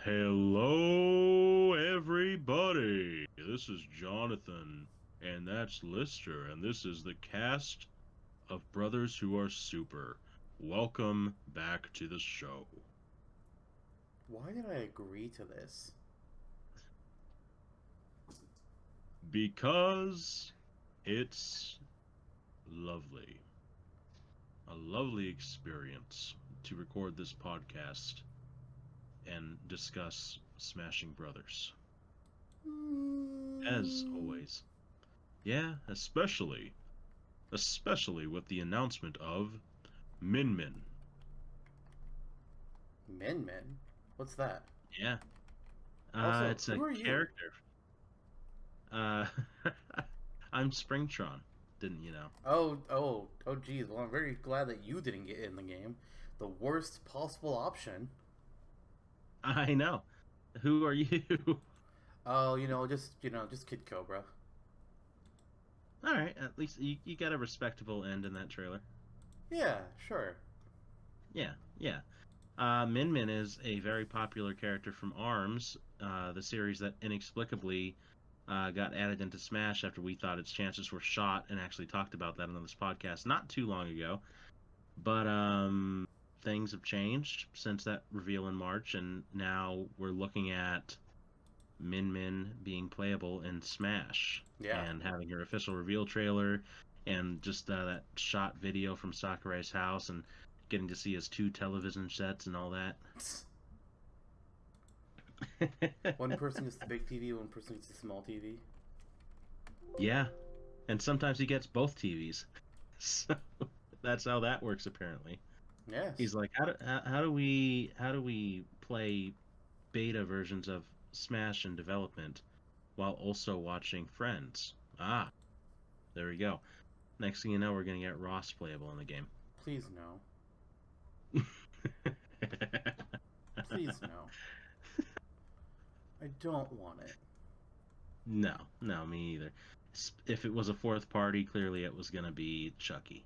Hello, everybody. This is Jonathan, and that's Lister, and this is the cast of Brothers Who Are Super. Welcome back to the show. Why did I agree to this? Because it's lovely. A lovely experience to record this podcast and discuss Smashing Brothers. As Mm, always. Yeah, especially with the announcement of Min Min. Min Min? What's that? Yeah. Also, It's a who are you? character. Uh, I'm Springtron. Didn't you know? Oh, geez. Well, I'm very glad that you didn't get in the game. The worst possible option. I know. Who are you? Oh, just Kid Cobra. All right. At least you got a respectable end in that trailer. Yeah, sure. Yeah, yeah. Min Min is a very popular character from ARMS, the series that inexplicably got added into Smash after we thought its chances were shot, and actually talked about that on this podcast not too long ago. But things have changed since that reveal in March, and now we're looking at Min Min being playable in Smash Yeah. and having her official reveal trailer and just that shot video from Sakurai's house and getting to see his two television sets and all that. One person gets the big TV, one person gets the small TV. Yeah, and sometimes he gets both TVs. So that's how that works apparently. Yes. He's like, how do we play beta versions of Smash in development while also watching Friends? Ah, there we go. Next thing you know, we're gonna get Ross playable in the game. Please no. Please no. I don't want it. No, no, me either. If it was a fourth party, clearly it was gonna be Chucky.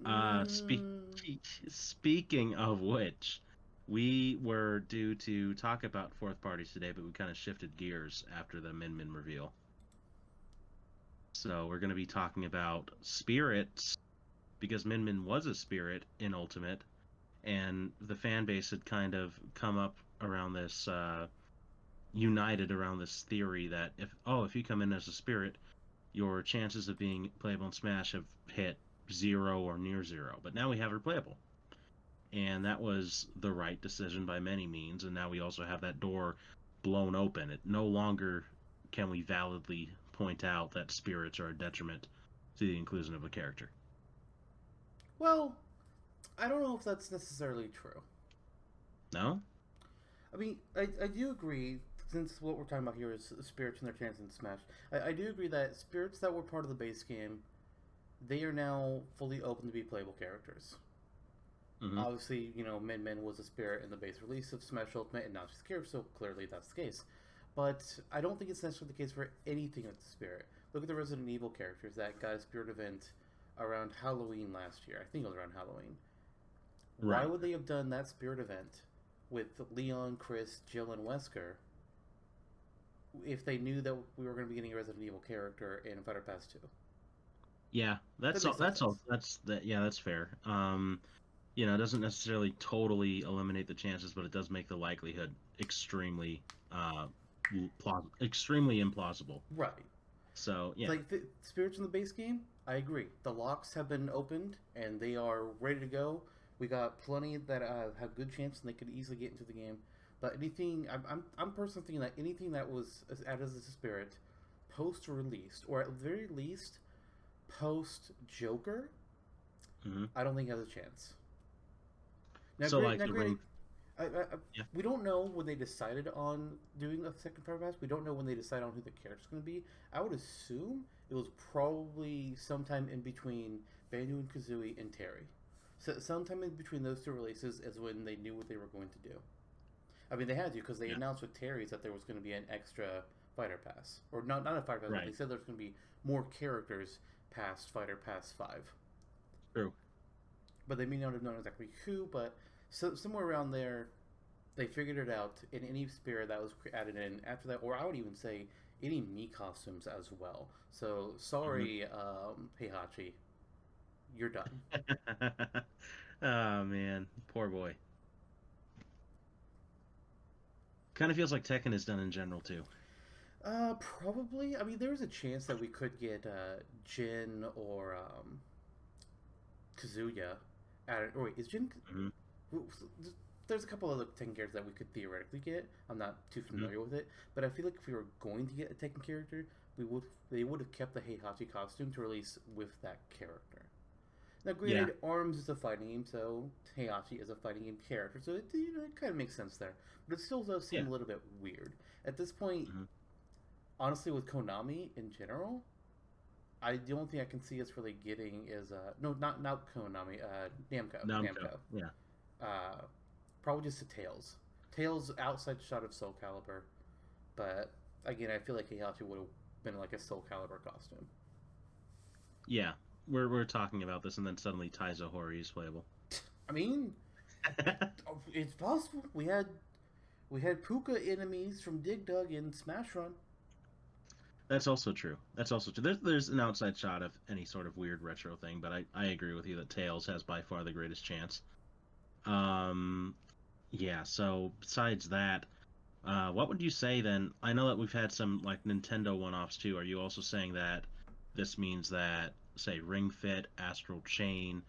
Uh, speak, Mm, speaking of which, we were due to talk about fourth parties today, but we kind of shifted gears after the Min Min reveal. So we're going to be talking about spirits because Min Min was a spirit in Ultimate, and the fan base had kind of come up around this, united around this theory that if you come in as a spirit, your chances of being playable in Smash have hit zero or near zero. But now we have her playable, and that was the right decision by many means. And now we also have that door blown open. It no longer can we validly point out that spirits are a detriment to the inclusion of a character. well, I don't know if that's necessarily true. No? I mean, I do agree, since what we're talking about here is spirits and their chance in Smash. I do agree that spirits that were part of the base game, they are now fully open to be playable characters. Hmm. Obviously, Min Min was a spirit in the base release of Smash Ultimate, and now she's a so clearly that's the case. But I don't think it's necessarily the case for anything with the spirit. Look at the Resident Evil characters that got a spirit event around Halloween last year. I think it was around Halloween. Why Right. would they have done that spirit event with Leon, Chris, Jill, and Wesker if they knew that we were going to be getting a Resident Evil character in Fighter Pass 2? Yeah, That that's all. makes no That's all. sense. That's that. Yeah, that's fair. It doesn't necessarily totally eliminate the chances, but it does make the likelihood extremely, extremely implausible. Right. So yeah, Like the spirits in the base game, I agree. The locks have been opened and they are ready to go. We got plenty that have good chance and they could easily get into the game. But anything, I'm personally thinking that anything that was added as a spirit post released, or at the very least post Joker, hmm. I don't think has a chance. Now, So great. like Now, the ring. granted, Yeah. we don't know when they decided on doing a second Fire Pass. We don't know when they decided on who the character's going to be. I would assume it was probably sometime in between Banjo and Kazooie and Terry. So sometime in between those two releases is when they knew what they were going to do. I mean, they had to because they Yeah. announced with Terry's that there was going to be an extra Fighter Pass, or not a Fighter Pass, but they Right. said there was going to be more characters past Fighter Pass 5. True. But they may not have known exactly who, but somewhere around there, They figured it out in any spirit that was added in after that, or I would even say any me costumes as well. So Hmm. sorry, Heihachi, you're done. Oh man, poor boy. Kind of feels like Tekken is done in general too. Probably. I mean, there's a chance that we could get Jin or Kazuya. Or wait, is Jin? Hmm. There's a couple other Tekken characters that we could theoretically get. I'm not too Hmm. familiar with it, but I feel like if we were going to get a Tekken character, we would they would have kept the Heihachi costume to release with that character. Now, Yeah, granted, Arms is a fighting game, so Heihachi is a fighting game character, so it kind of makes sense there. But it still does yeah. seem a little bit weird. At this point, Hmm. honestly, with Konami in general, the only thing I can see us really getting is no, not Konami, Namco. Namco. Yeah. Uh, Probably just a Tails. Tails outside shot of Soul Calibur, but again, I feel like Heihachi would have been like a Soul Calibur costume. Yeah. We're talking about this, and then suddenly Taizo Hori is playable. I mean, it's possible. We had Puka enemies from Dig Dug in Smash Run. That's also true. That's also true. There's an outside shot of any sort of weird retro thing, but I agree with you that Tails has by far the greatest chance. Um, yeah. So besides that, what would you say then? I know that we've had some like Nintendo one-offs too. Are you also saying that this means that, say, Ring Fit, Astral Chain,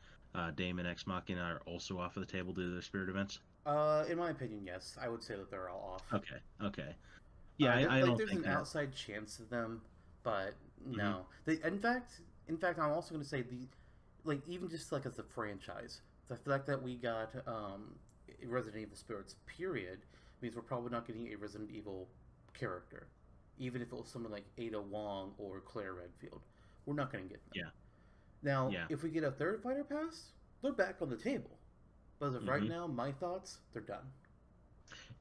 Daemon X Machina are also off of the table due to their spirit events? In my opinion, yes, I would say that they're all off. Okay. Okay. Yeah, I Like, don't there's think an that. outside chance of them, but Hmm. no. In fact, I'm also going to say like even just like as a franchise, the fact that we got Resident Evil Spirits period means we're probably not getting a Resident Evil character, even if it was someone like Ada Wong or Claire Redfield. We're not going to get them. Yeah. Now, Yeah. if we get a third fighter pass, they're back on the table. But as of right Hmm. now, my thoughts, they're done.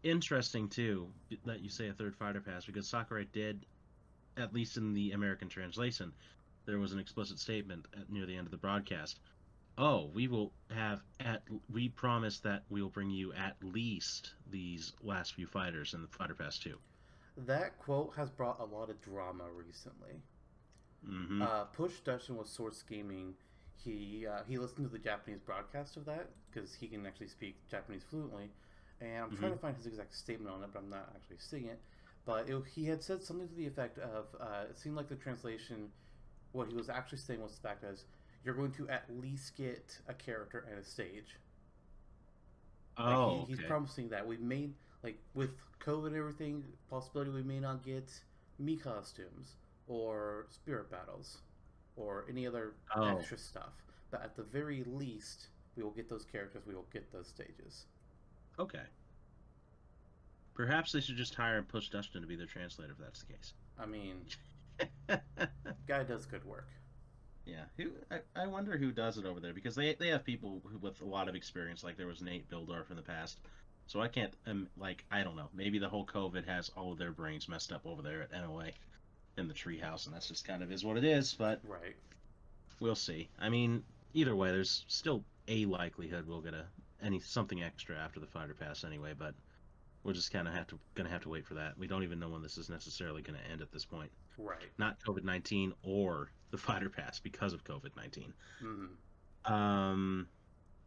Interesting too that you say a third fighter pass because Sakurai did, at least in the American translation, there was an explicit statement near the end of the broadcast. Oh, we promise that we will bring you at least these last few fighters in the Fighter Pass 2. That quote has brought a lot of drama recently. Mm-hmm. Push Dustin with Source Gaming. He listened to the Japanese broadcast of that because he can actually speak Japanese fluently, and I'm trying Mm-hmm. to find his exact statement on it, but I'm not actually seeing it. But he had said something to the effect of, it seemed like the translation, what he was actually saying was the fact as you're going to at least get a character and a stage. Like Oh, he's okay. promising that we may like with COVID and everything, possibility we may not get me costumes or spirit battles or any other Oh, extra stuff. But at the very least, we will get those characters. We will get those stages. okay. Perhaps they should just hire Push Dustin to be their translator if that's the case. I mean, guy does good work. Yeah, I wonder who does it over there because they have people with a lot of experience. Like there was Nate Bildorf in the past, so I can't like I don't know. Maybe the whole COVID has all of their brains messed up over there at NOA in the treehouse, and that's just kind of is what it is. But Right. we'll see. I mean, either way, there's still a likelihood we'll get any something extra after the fighter pass anyway. But we're just kind of gonna have to wait for that. We don't even know when this is necessarily going to end at this point. Right. Not COVID-19 or the fighter pass because of COVID-19. Mm-hmm. Um,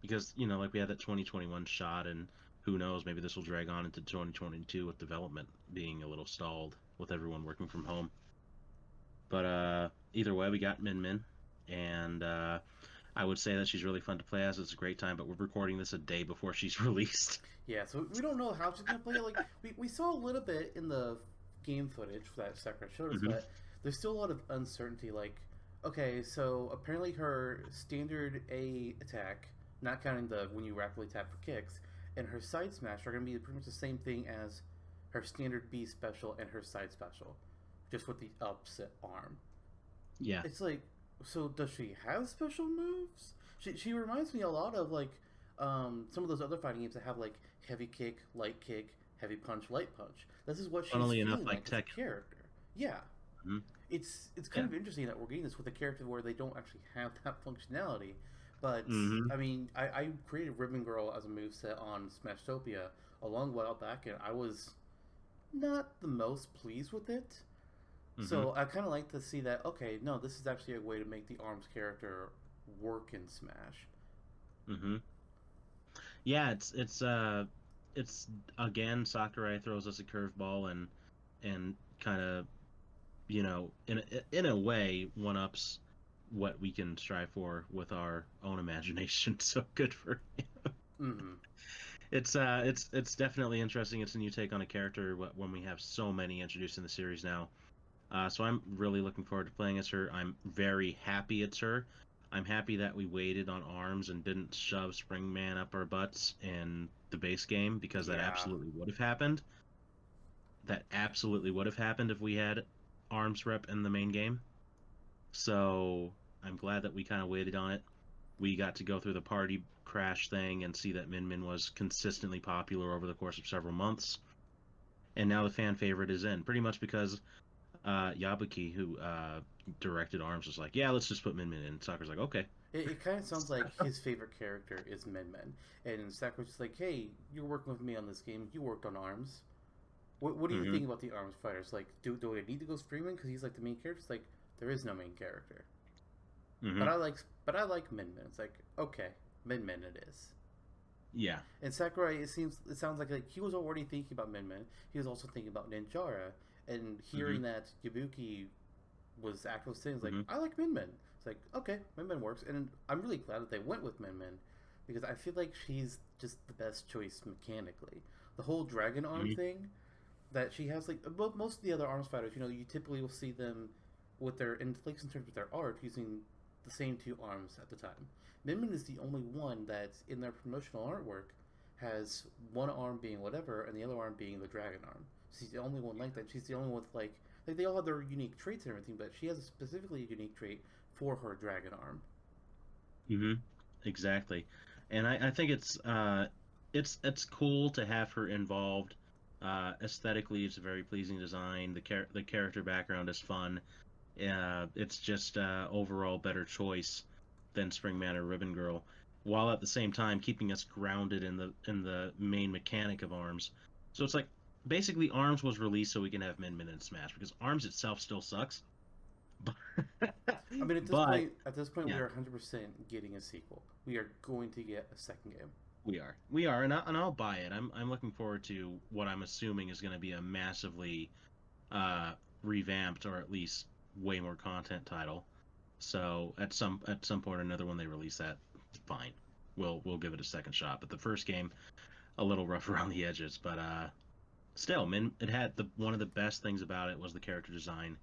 because like we had that 2021 shot, and who knows, maybe this will drag on into 2022 with development being a little stalled with everyone working from home. But either way, we got Min Min, and I would say that she's really fun to play as. It's a great time, but we're recording this a day before she's released. Yeah. So we don't know how she's gonna play it. Like we saw a little bit in the game footage that Sakura showed us, Hmm. but there's still a lot of uncertainty. Like, okay, so apparently her standard A attack, not counting the when you rapidly tap for kicks, and her side smash are going to be pretty much the same thing as her standard B special and her side special, just with the opposite arm. Yeah. It's like, so does she have special moves? She reminds me a lot of like some of those other fighting games that have like heavy kick, heavy punch, light punch. This is what she's Funnily enough, feeling like like as a Tekken. character. Yeah, Hmm. it's kind Yeah. of interesting that we're getting this with a character where they don't actually have that functionality. But Hmm. I mean, I created Ribbon Girl as a move set on Smashtopia a long while back, and I was not the most pleased with it. Mm-hmm. So I kind of like to see that. Okay, no, this is actually a way to make the Arms character work in Smash. Mm-hmm. Yeah, it's again Sakurai throws us a curveball and kind of in a way one ups what we can strive for with our own imagination. So good for Mm-hmm. it's definitely interesting. It's a new take on a character when we have so many introduced in the series now. So I'm really looking forward to playing as her. I'm very happy it's her. I'm happy that we waited on Arms and didn't shove Springman up our butts in the base game because that Yeah. absolutely would have happened. That absolutely would have happened if we had Arms rep in the main game. So I'm glad that we kind of waited on it. We got to go through the party crash thing and see that Min Min was consistently popular over the course of several months. And now the fan favorite is in, pretty much because Yabuki, who directed Arms, was like, "Yeah, let's just put Min Min in." Sakura's like, "Okay." It kind of sounds like his favorite character is Min Min, and Sakura's just like, "Hey, you're working with me on this game. You worked on Arms. What do you Mm-hmm. think about the Arms fighters? Like, do I need to go Freeman because he's like the main character? It's like there is no main character, Mm-hmm. but I like Min Min. It's like okay, Min Min it is." Yeah. And Sakurai, it sounds like he was already thinking about Min Min. He was also thinking about Ninjara, and Mm-hmm. hearing that Yabuki was active things like Mm-hmm. I like Min Min. It's like okay, Min Min works, and I'm really glad that they went with Min Min because I feel like she's just the best choice mechanically. The whole dragon arm Mm-hmm. thing that she has, like most of the other arms fighters, you typically will see them with their in place in terms of their art using the same two arms at the time. Min Min is the only one that in their promotional artwork has one arm being whatever and the other arm being the dragon arm. She's the only one like that. She's the only one with like they all have their unique traits and everything, but she has a specifically unique trait for her dragon arm. Mm-hmm. Exactly. And I think it's cool to have her involved. Aesthetically, it's a very pleasing design. The character background is fun. It's just overall better choice than Springman or Ribbon Girl, while at the same time keeping us grounded in the main mechanic of Arms. So it's like basically Arms was released so we can have Min Min and Smash because Arms itself still sucks. But, I mean, but at this point, we yeah, are 100% getting a sequel. We are going to get a second game. we are, and I'll buy it. I'm looking forward to what I'm assuming is going to be a massively uh, revamped or at least way more content title. So at some point or another when they release that, fine. We'll give it a second shot. But the first game, a little rough around the edges. But still, Min it had the one of the best things about it was the character design.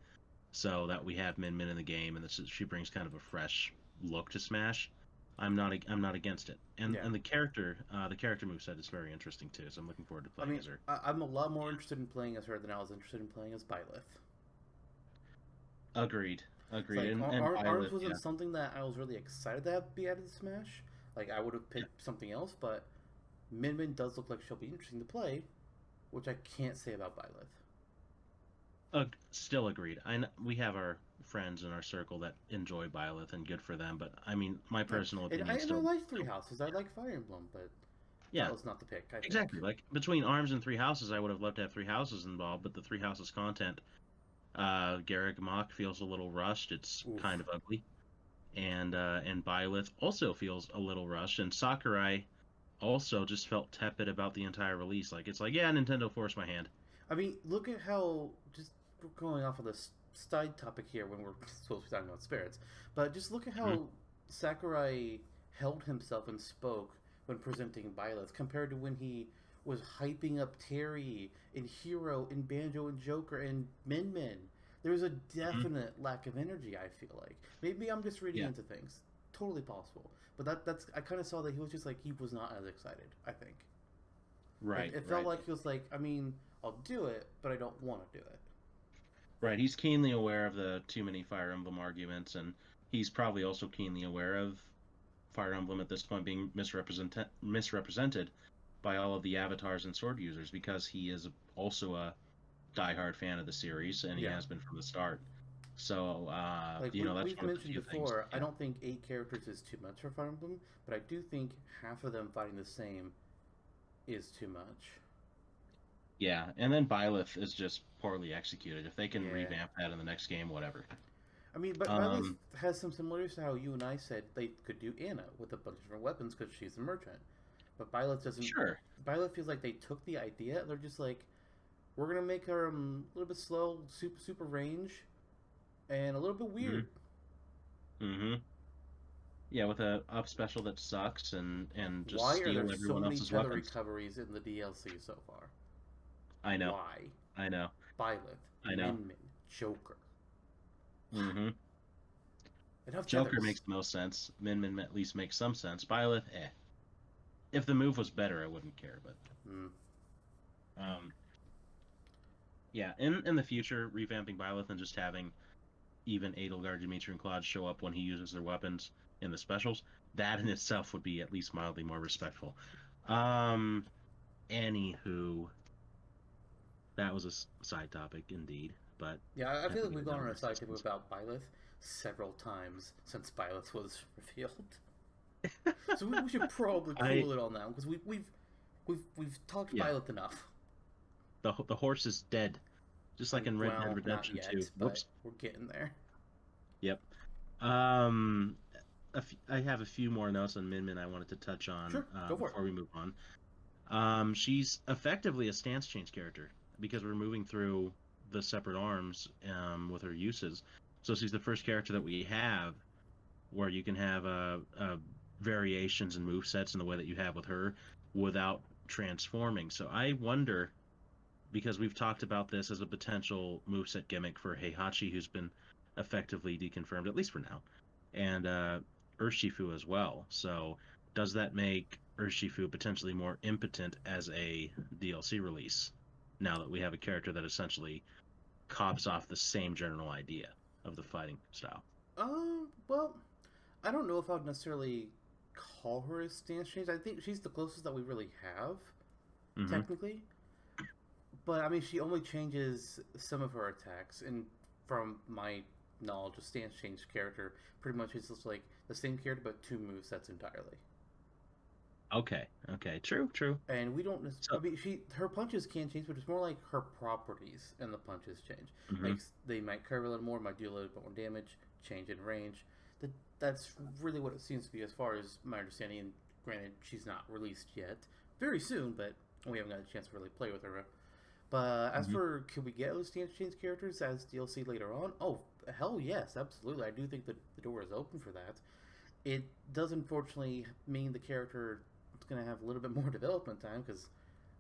So that we have Min Min in the game, and she brings kind of a fresh look to Smash. I'm not against it. And Yeah. and the character moveset is very interesting too. So I'm looking forward to I playing mean, as her. I'm a lot more interested in playing as her than I was interested in playing as Byleth. Agreed. It's Agreed. like And Arms Violet, wasn't yeah. something that I was really excited to have be added to Smash. Like I would have Yeah. picked something else, but Min Min does look like she'll be interesting to play, which I can't say about Byleth. Still agreed. We have our friends in our circle that enjoy Byleth, and good for them. But I mean, my Yeah, personal and opinion I still, like Three still, Houses. I like Fire Emblem, but yeah, Byleth's not the pick. I think. exactly. Like between Arms and Three Houses, I would have loved to have Three Houses involved, but the Three Houses content, Garrick Mach feels a little rushed. It's kind Oof. of ugly, and Byleth also feels a little rushed, and Sakurai also just felt tepid about the entire release. Like it's like, yeah, Nintendo forced my hand. I mean, look at how just we're going off of this side topic here when we're supposed to be talking about spirits, but just look at Hmm. how Sakurai held himself and spoke when presenting Byleth compared to when he was hyping up Terry and Hero and Banjo and Joker and Min Min. There was a Hmm. definite lack of energy. I feel like maybe I'm just reading Yeah. into things. Totally possible, but that's I kind of saw that he was just like he was not as excited. I think Right. it felt Right. like he was like, I mean, I'll do it, but I don't want to do it. Right, he's keenly aware of the too many Fire Emblem arguments, and he's probably also keenly aware of Fire Emblem at this point being misrepresented by all of the avatars and sword users because he is also a diehard fan of the series, and he Yeah. has been from the start. So, Like that's we've one of the mentioned few things. before, I Yeah. don't think 8 characters is too much for Fire Emblem, but I do think half of them fighting the same is too much. Yeah, and then Byleth is just poorly executed. If they can Yeah. revamp that in the next game, whatever. I mean, but Byleth Um, has some similarities to how you and I said they could do Anna with a bunch of different weapons because she's a merchant. But Byleth doesn't. sure. Byleth feels like they took the idea. They're just like, we're gonna make her a little bit slow, super range, and a little bit Hmm. weird. Hmm. Yeah, with a up special that sucks and just Why are there steal so everyone many else's tether weapons. recoveries in the DLC so far? I know. Why? I know. Byleth, I know. Min Min, Joker. Hmm. Enough Joker tethers. makes the most sense. Min Min at least makes some sense. Byleth, eh. If the move was better, I wouldn't care. But Mm. um, yeah, in the future, revamping Byleth and just having even Edelgard, Dimitri, and Claude show up when he uses their weapons in the specials, that in itself would be at least mildly more respectful. Um, Anywho, that was a side topic indeed, but Yeah, I I feel think like it we've was gone our on a side tip assessments. about Byleth several times since Byleth was revealed. So we should probably I cool it on that because we've talked Yeah, Byleth enough. the horse is dead, just like in Red Dead Well, not Redemption 2. yet, but Whoops. we're getting there. Yep. Um, I have a few more notes on Min Min I wanted to touch on Sure, go for it. before we move on. She's effectively a stance change character because we're moving through the separate arms with her uses. So she's the first character that we have where you can have variations and move sets in the way that you have with her without transforming. So I wonder, because we've talked about this as a potential moveset gimmick for Heihachi, who's been effectively deconfirmed, at least for now, and Urshifu as well. So does that make Urshifu potentially more impotent as a DLC release now that we have a character that essentially cops off the same general idea of the fighting style? Well, I don't know if I would necessarily call her a stance change. I think she's the closest that we really have, Hmm. technically. But I mean, she only changes some of her attacks, and from my knowledge of stance change character, pretty much it's just like the same character but two move sets entirely. Okay. Okay. True. True. And we don't. I So. mean, her punches can change, but it's more like her properties and the punches change. Hmm. Like they might curve a little more, might do a little bit more damage, change in range. That's really what it seems to be, as far as my understanding. And granted, she's not released yet. Very soon, but we haven't got a chance to really play with her. But as Hmm. for could we get those stance change characters as DLC later on? Oh, hell yes, absolutely. I do think that the door is open for that. It does unfortunately mean the character is going to have a little bit more development time because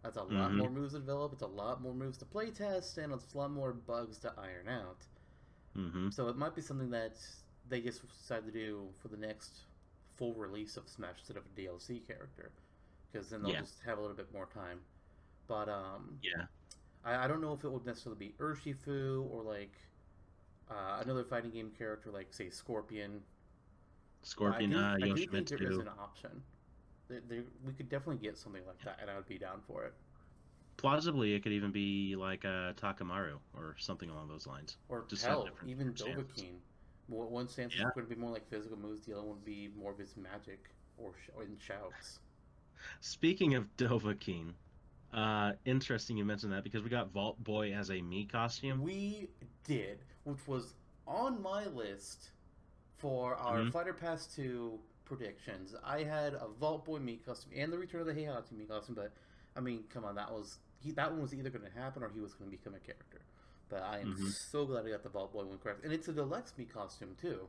that's a lot Hmm. more moves to develop. It's a lot more moves to play test, and it's a lot more bugs to iron out. Hmm. So it might be something that they just decide to do for the next full release of Smash instead of a DLC character, because then they'll Yeah. just have a little bit more time. But Yeah. I don't know if it would necessarily be Urshifu or like another fighting game character like say Scorpion. But Scorpion. I do think there is Yoshimitsu. an option. We could definitely get something like that, and I would be down for it. Plausibly, it could even be like a Takamaru or something along those lines. Or Just have hell, different even stances. Dovahkiin. One stance is Yeah. going to be more like physical moves. The other one would be more of his magic or in shouts. Speaking of Dovahkiin, interesting you mentioned that because we got Vault Boy as a Mii costume. We did, which was on my list for our Hmm. Fighter Pass 2 predictions. I had a Vault Boy Mii costume and the Return of the Heihachi Mii costume, but I mean, come on, that one was either going to happen or he was going to become a character. But I am Hmm. so glad I got the Vault Boy one correct, and it's a deluxe Mii costume too,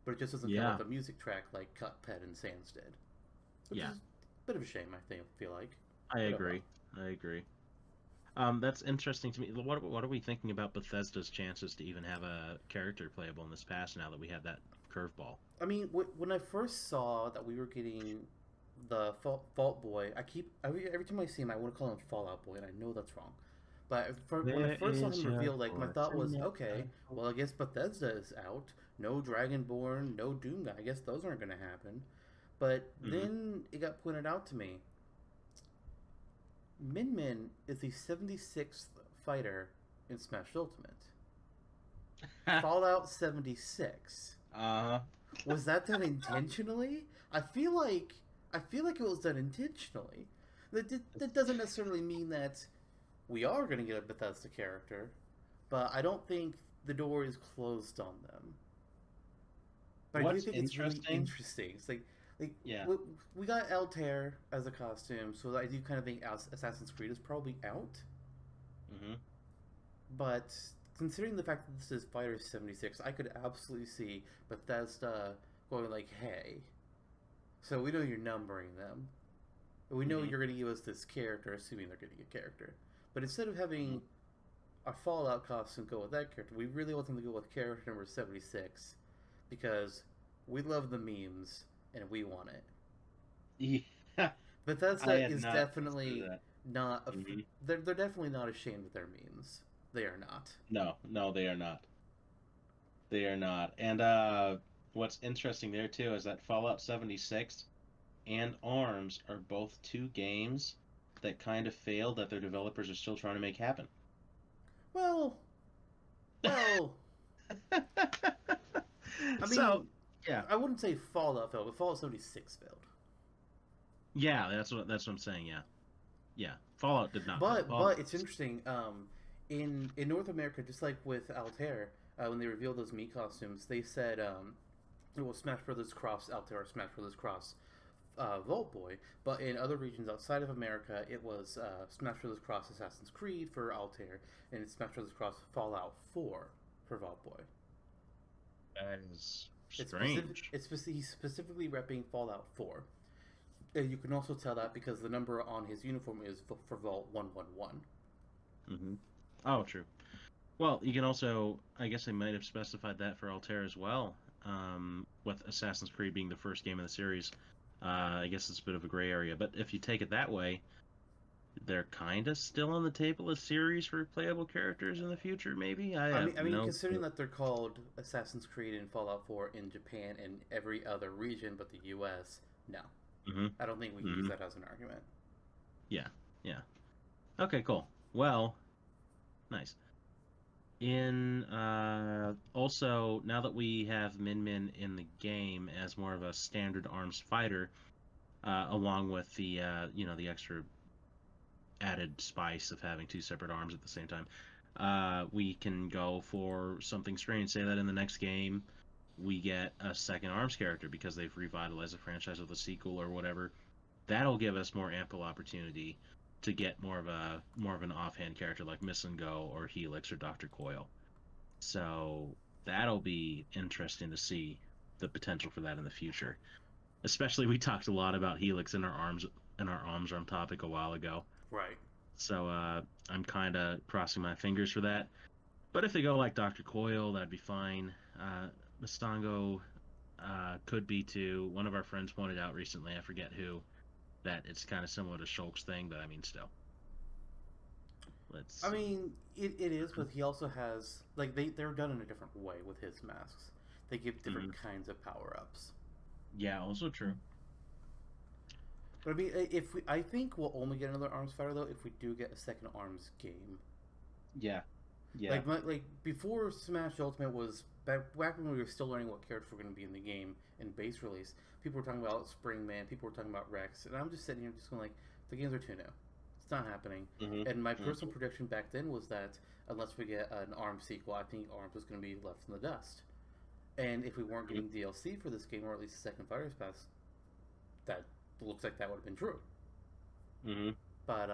but it just doesn't come Yeah. with a music track like Cut, Pet, and Sans did, which is Yeah. a bit of a shame. I feel like, I but oh well. agree. I agree. That's interesting to me. What are we thinking about Bethesda's chances to even have a character playable in this pass now that we have that curveball? I mean, when I first saw that we were getting the Fault Boy, I keep every time I see him, I want to call him Fallout Boy, and I know that's wrong. But when I Where first saw is him your revealed, like my thought was, okay, Fortnite? well I guess Bethesda is out. No Dragonborn, no Doom Guy. I guess those aren't going to happen. But Hmm. then it got pointed out to me, Min Min is the 76th fighter in Smash Ultimate. Fallout 76. Uh, Was that done intentionally? I feel like it was done intentionally. That doesn't necessarily mean that we are going to get a Bethesda character, but I don't think the door is closed on them. But I do What's think it's really interesting? interesting. It's like Yeah. we got Altair as a costume, so I do kind of think Assassin's Creed is probably out. Hmm. But considering the fact that this is Fighter 76, I could absolutely see Bethesda going like, "Hey, so we know you're numbering them. We know Hmm. you're going to give us this character, assuming they're getting a character. But instead of Hmm. having our Fallout costume go with that character, we really want them to go with character number 76 because we love the memes and we want it. Yeah. I Bethesda had is not considered definitely that. not. Hmm. They're definitely not ashamed of their memes. They are not. No, no, they are not. They are not. And what's interesting there too is that Fallout 76 and ARMS are both two games that kind of failed that their developers are still trying to make happen. Well, well. I So, mean, yeah. I wouldn't say Fallout failed, but Fallout 76 failed. Yeah, that's what I'm saying, yeah. Yeah. Fallout did not fail. But Fallout. it's interesting. In North America, just like with Altair, when they revealed those Mii costumes, they said it was Smash Brothers Cross Altair, Smash Brothers Cross Vault Boy. But in other regions outside of America, it was Smash Brothers Cross Assassin's Creed for Altair, and it's Smash Brothers Cross Fallout 4 for Vault Boy. That is It's specific. strange. He's specifically repping Fallout 4. And you can also tell that because the number on his uniform is for Vault 111. Hmm. Oh, true. Well, you can also, I guess they might have specified that for Altair as well, with Assassin's Creed being the first game in the series. I guess it's a bit of a gray area, but if you take it that way, they're kind of still on the table as series for playable characters in the future, maybe? I have I mean, no considering clue. that they're called Assassin's Creed and Fallout 4 in Japan and every other region but the U.S., no, Hmm. I don't think we can use Hmm. that as an argument. Yeah, yeah. Okay, cool. Well, nice. In also now that we have Min Min in the game as more of a standard arms fighter, along with the the extra added spice of having two separate arms at the same time, we can go for something strange. Say that in the next game we get a second arms character because they've revitalized the franchise with a sequel or whatever. That'll give us more ample opportunity to get more of an offhand character like Miss and Go or Helix or Doctor Coil. So that'll be interesting to see the potential for that in the future. Especially we talked a lot about Helix in our arms arm topic a while ago. Right. So I'm kind of crossing my fingers for that. But if they go like Doctor Coil, that'd be fine. Mustango could be too. One of our friends pointed out recently, I forget who, that it's kind of similar to Shulk's thing, but I mean, still. Let's I see. mean, it is, but he also has like they're done in a different way with his masks. They give different Hmm. kinds of power ups. Yeah, also true. But I mean, if we, I think we'll only get another arms fighter though if we do get a second arms game. Yeah, yeah. Like before Smash Ultimate was back when we were still learning what characters were going to be in the game in base release. People were talking about Springman. People were talking about Rex, and I'm just sitting here just going like, the games are too new. It's not happening. Hmm. And my Hmm. personal prediction back then was that unless we get an ARMS sequel, I think ARMS was going to be left in the dust. And if we weren't getting DLC for this game, or at least a second Fighters Pass, that looks like that would have been true. Hmm. But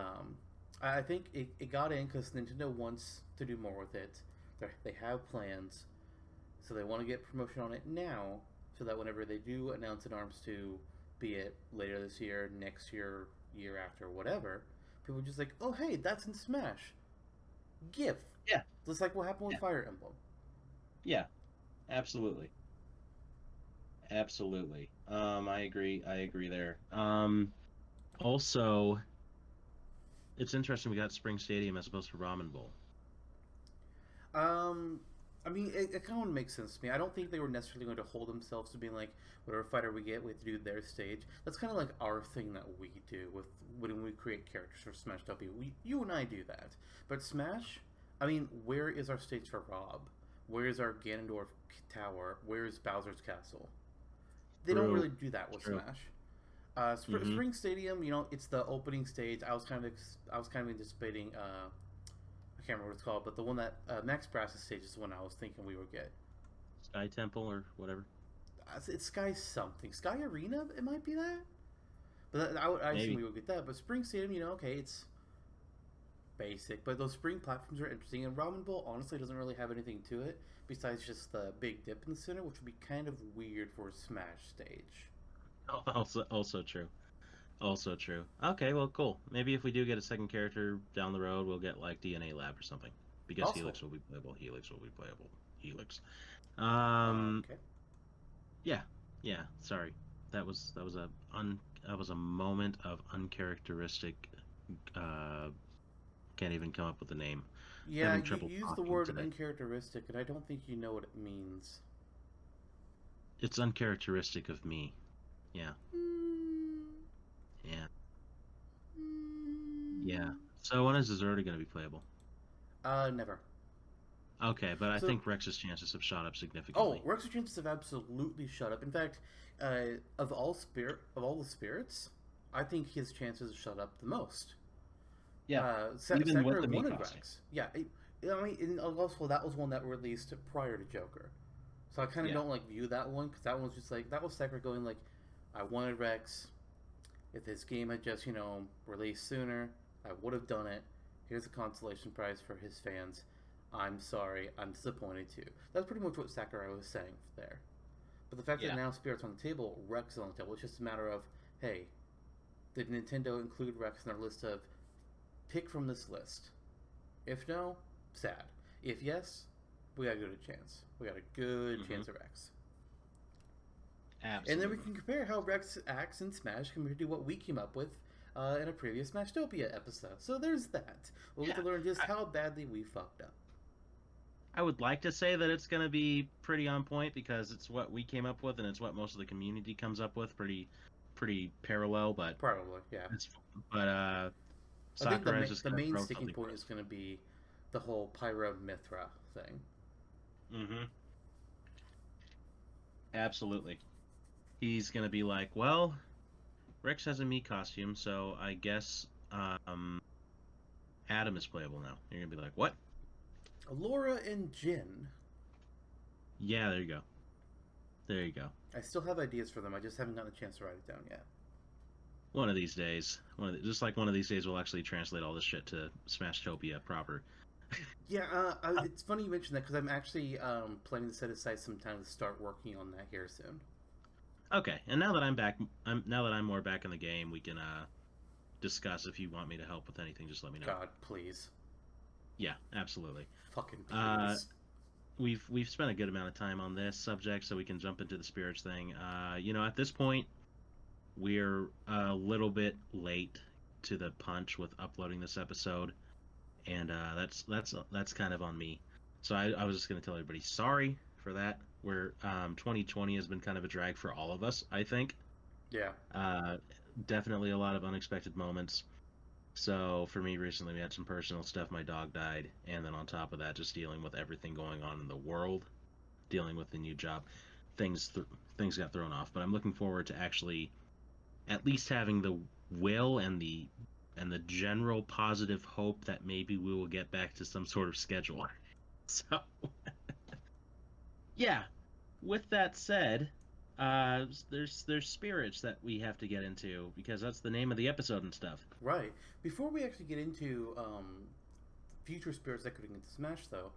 I think it got in because Nintendo wants to do more with it. They have plans, so they want to get promotion on it now, so that whenever they do announce an ARMS 2, be it later this year, next year, year after, whatever, people are just like, oh hey, that's in Smash. GIF. Yeah, Just like what happened with yeah, Fire Emblem. yeah. Absolutely, absolutely. I agree. I agree there. Also, it's interesting we got Spring Stadium as opposed to Ramen Bowl. Um, I mean, it kind of makes sense to me. I don't think they were necessarily going to hold themselves to being like, whatever fighter we get, we have to do their stage. That's kind of like our thing that we do with when we create characters for Smash W. You and I do that. But Smash, I mean, where is our stage for Rob? Where is our Ganondorf Tower? Where is Bowser's Castle? They don't True. really do that with True. Smash. Hmm. Spring Stadium, it's the opening stage. I was kind of anticipating can't remember what it's called, but the one that Max Brass's stage is the one I was thinking we would get. Sky Temple or whatever. It's Sky something. Sky Arena, it might be that. But I assume Maybe. we would get that. But Spring Stadium, okay, it's basic. But those spring platforms are interesting. And Ramen Bowl, honestly, doesn't really have anything to it besides just the big dip in the center, which would be kind of weird for a Smash stage. Also true. Also true. Okay, well, cool. Maybe if we do get a second character down the road, we'll get like DNA Lab or something. Because Possible. Helix will be playable. Helix will be playable. Helix. Okay. Yeah, yeah. Sorry, that was that was a moment of uncharacteristic. Uh, can't even come up with a name. Yeah, Having you trouble use the talking word today. uncharacteristic, and I don't think you know what it means. It's uncharacteristic of me. Yeah, Mm, yeah, yeah. mm, So when is Deserta going to be playable? never. Okay, but I So, think Rex's chances have shot up oh, significantly. Rex's chances have absolutely shut up. In fact, of all the spirits, I think his chances have shut up the most. Yeah, even with Sakura the Mii wanted costume. Rex. Yeah, I mean, and also that was one that released prior to Joker, so I kind of Yeah, don't like view that one because that one was just like that was Sakura going like, I wanted Rex. If this game had just released sooner, I would have done it. Here's a consolation prize for his fans. I'm sorry, I'm disappointed too. That's pretty much what Sakurai was saying there. But the fact that yeah. now Spirit's on the table, Rex is on the table, it's just a matter of, hey, did Nintendo include Rex in their list of pick from this list? If no, sad. If yes, we got a good chance. We got a good Hmm. chance of Rex. And then we Absolutely. can compare how Rex acts in Smash compared to what we came up with in a previous Smashtopia episode. So there's that. We'll get Yeah. to learn just how badly we fucked up. I would like to say that it's going to be pretty on point because it's what we came up with and it's what most of the community comes up with, pretty parallel. But Probably, yeah. it's but I think Sakurai is just the going to main throw sticking something for point is us. going to be the whole Pyro Mithra thing. Hmm. Absolutely. He's going to be like, well, Rex has a Mii costume, so I guess Adam is playable now. You're going to be like, what? Laura and Jin. Yeah, there you go. There you go. I still have ideas for them. I just haven't gotten a chance to write it down yet. One of these days, just like one of these days, we'll actually translate all this shit to Smashtopia proper. Yeah, it's funny you mentioned that because I'm actually planning to set aside some time to start working on that here soon. Okay, and now that I'm back, now that I'm more back in the game, we can discuss. If you want me to help with anything, just let me know. God, please. Yeah, absolutely. Fucking Uh, please. we've spent a good amount of time on this subject, so we can jump into the spirits thing. At this point, we're a little bit late to the punch with uploading this episode, and that's kind of on me. So I was just gonna tell everybody sorry for that. 2020 has been kind of a drag for all of us, I think. Yeah. Uh, Definitely a lot of unexpected moments. So for me recently, we had some personal stuff. My dog died, and then on top of that, just dealing with everything going on in the world, dealing with the new job, things got thrown off. But I'm looking forward to actually at least having the will and the general positive hope that maybe we will get back to some sort of schedule. So yeah, with that said, there's spirits that we have to get into because that's the name of the episode and stuff. Right. Before we actually get into future spirits that could get into Smash, though,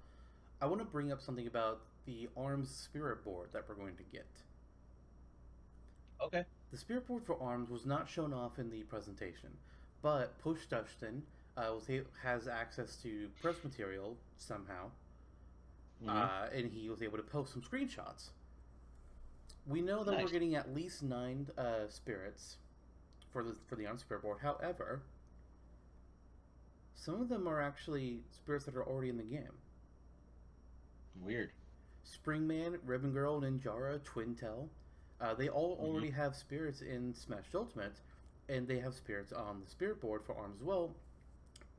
I want to bring up something about the ARMS spirit board that we're going to get. Okay. The spirit board for ARMS was not shown off in the presentation, but Push Dustin has access to press material somehow, Hmm. and he was able to post some screenshots. We know that we're Nice. getting at least 9 spirits for the ARMS spirit board. However, some of them are actually spirits that are already in the game. Weird. Springman, Ribbon Girl, Ninjara, Twintel. They all Hmm. already have spirits in Smash Ultimate, and they have spirits on the spirit board for ARMS as well.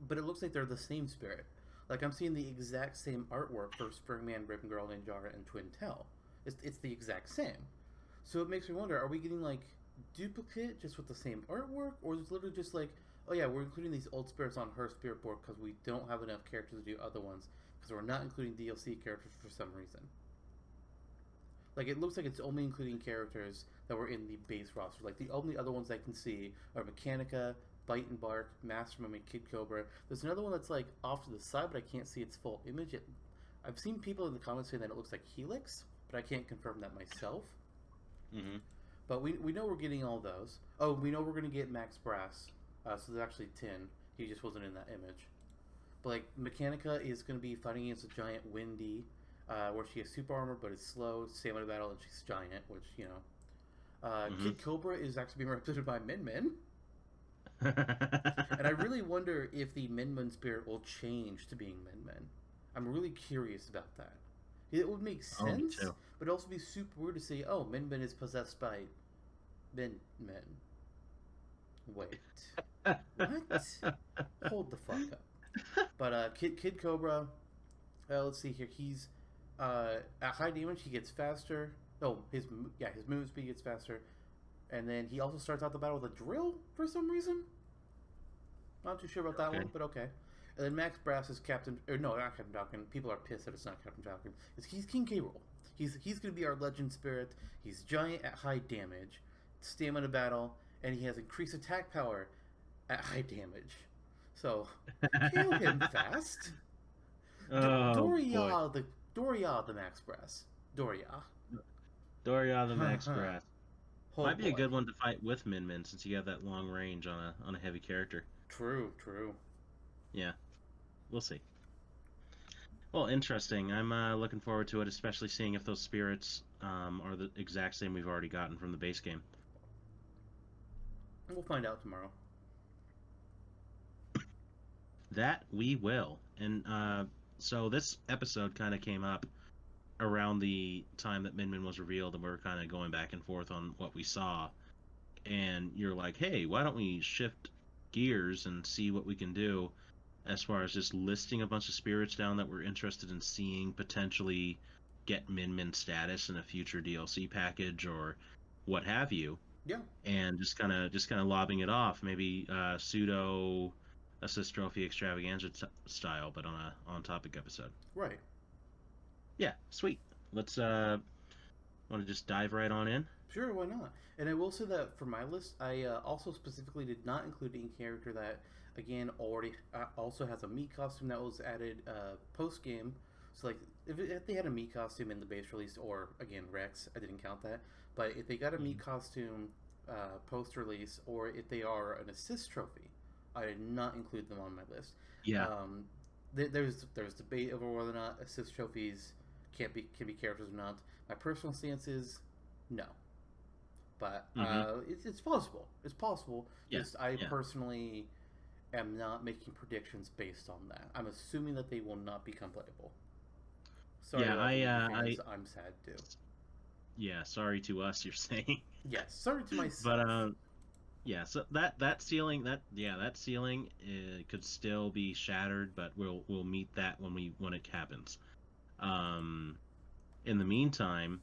But it looks like they're the same spirit. Like I'm seeing the exact same artwork for Springman, Ribbon Girl, Ninjara, and Twintel. It's the exact same. So it makes me wonder: are we getting like duplicate just with the same artwork, or is it literally just like, oh yeah, we're including these old spirits on her spirit board because we don't have enough characters to do other ones because we're not including DLC characters for some reason. Like it looks like it's only including characters that were in the base roster. Like the only other ones I can see are Mechanica, Bite and Bark, Master Mummy, Kid Cobra. There's another one that's like off to the side, but I can't see its full image. I've seen people in the comments saying that it looks like Helix, but I can't confirm that myself. Mm-hmm. But we know we're getting all those. Oh, we know we're going to get Max Brass. So there's actually 10. He just wasn't in that image. But like Mechanica is going to be fighting against a giant Windy, where she has super armor but is slow, stamina battle, and she's giant, which, you know. Kid Cobra is actually being represented by Min Min. And I really wonder if the Min Min spirit will change to being Min Min. I'm really curious about that. It would make sense, but it'd also be super weird to say, oh, Min Min is possessed by Min Min. Wait. What? Hold the fuck up. But Kid Cobra, let's see here. He's at high damage. He gets faster. Oh, his movement speed gets faster, and then he also starts out the battle with a drill for some reason. Not too sure about that one, but okay. And then Max Brass is Captain, or no, not Captain Falcon. People are pissed that it's not Captain Falcon. He's King K. Rool. He's going to be our legend spirit. He's giant at high damage, stamina battle, and he has increased attack power at high damage. So kill him fast. Doria the Max Brass. Doria the Max Brass. Might be a good one to fight with Min Min since you have that long range on a heavy character. True. Yeah, we'll see. Well, interesting. I'm looking forward to it, especially seeing if those spirits are the exact same we've already gotten from the base game. We'll find out tomorrow. That we will. And so this episode kind of came up around the time that Min Min was revealed, and we were kind of going back and forth on what we saw. And you're like, hey, why don't we shift gears and see what we can do as far as just listing a bunch of spirits down that we're interested in seeing potentially get Min Min status in a future DLC package or what have you. Yeah. And just kind of lobbing it off, maybe pseudo assist trophy extravaganza style, but on a on-topic episode. Right. Yeah, sweet. Let's want to just dive right on in. Sure, why not? And I will say that for my list, I also specifically did not include any character that, again, already also has a meat costume that was added post game. So like, if they had a meat costume in the base release, or again Rex, I didn't count that. But if they got a meat costume post release, or if they are an assist trophy, I did not include them on my list. Yeah. There's debate over whether or not assist trophies can be characters or not. My personal stance is no, but it's possible. It's possible. Yeah. Just I personally am not making predictions based on that. I'm assuming that they will not become playable. Sorry, I'm sad too. Yeah, sorry to us. You're saying. Yes, sorry to myself. But yeah, so that ceiling could still be shattered, but we'll meet that when it happens. In the meantime,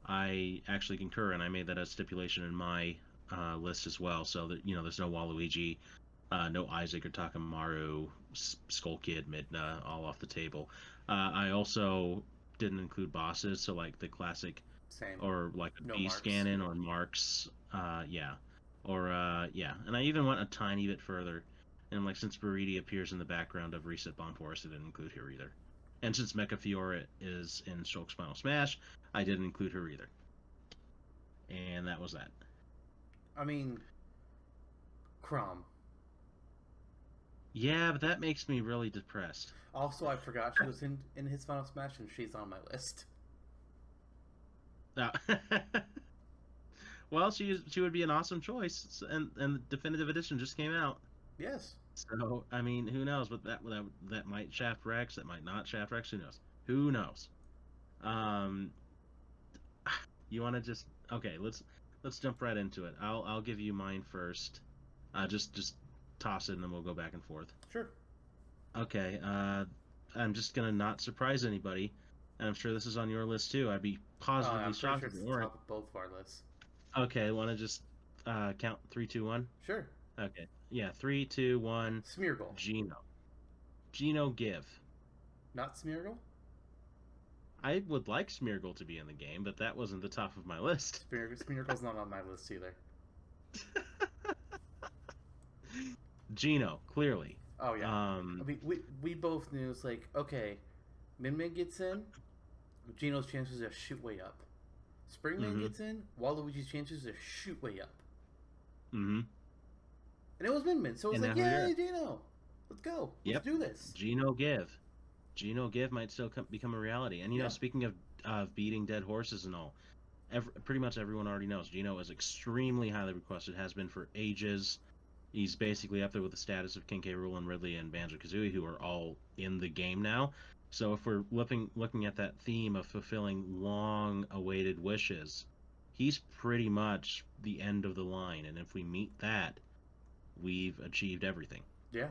I actually concur, and I made that a stipulation in my list as well, so that there's no Waluigi, no Isaac or Takamaru, Skull Kid, Midna, all off the table. I also didn't include bosses, so like the classic, same, or like a no Beast Marks. Ganon or Marks, yeah. Or, and I even went a tiny bit further, and like, since Buriti appears in the background of Reset Bomb Forest, I didn't include her either. And since Mecha Fiora is in Shulk's Final Smash, I didn't include her either. And that was that. I mean, Chrom. Yeah, but that makes me really depressed. Also, I forgot she was in his Final Smash, and she's on my list. Well, she would be an awesome choice, and the definitive edition just came out. Yes. So I mean, who knows? But that might shaft Rex. That might not shaft Rex. Who knows? Who knows? You want to just let's jump right into it. I'll give you mine first. Just toss it, and then we'll go back and forth. Sure. Okay. I'm just gonna not surprise anybody, and I'm sure this is on your list too. I'd be positively shocked if it weren't. Top of both of our lists. Okay, want to just count 3, 2, 1? Sure. Okay. Yeah. 3, 2, 1. Smeargle, Geno. Geno give. not Smeargle. I would like Smeargle to be in the game, but that wasn't the top of my list. Smeargle's not on my list either. Geno, clearly. Oh yeah, I Um, mean we both knew it's like okay, Min Min gets in, Geno's chances just shoot way up. Springman mm-hmm, gets in, Waluigi's chances just shoot way up. mm-hmm. And it was Min Min, so it was And like, now here we yay, are. Geno, let's go, let's Yep. do this. Geno give. Geno give might still become a reality. And Yeah, speaking of beating dead horses and all, pretty much everyone already knows Geno is extremely highly requested. Has been for ages. He's basically up there with the status of King K. Rool and Ridley and Banjo Kazooie, who are all in the game now. So if we're looking at that theme of fulfilling long-awaited wishes, he's pretty much the end of the line. And if we meet that, we've achieved everything. yeah.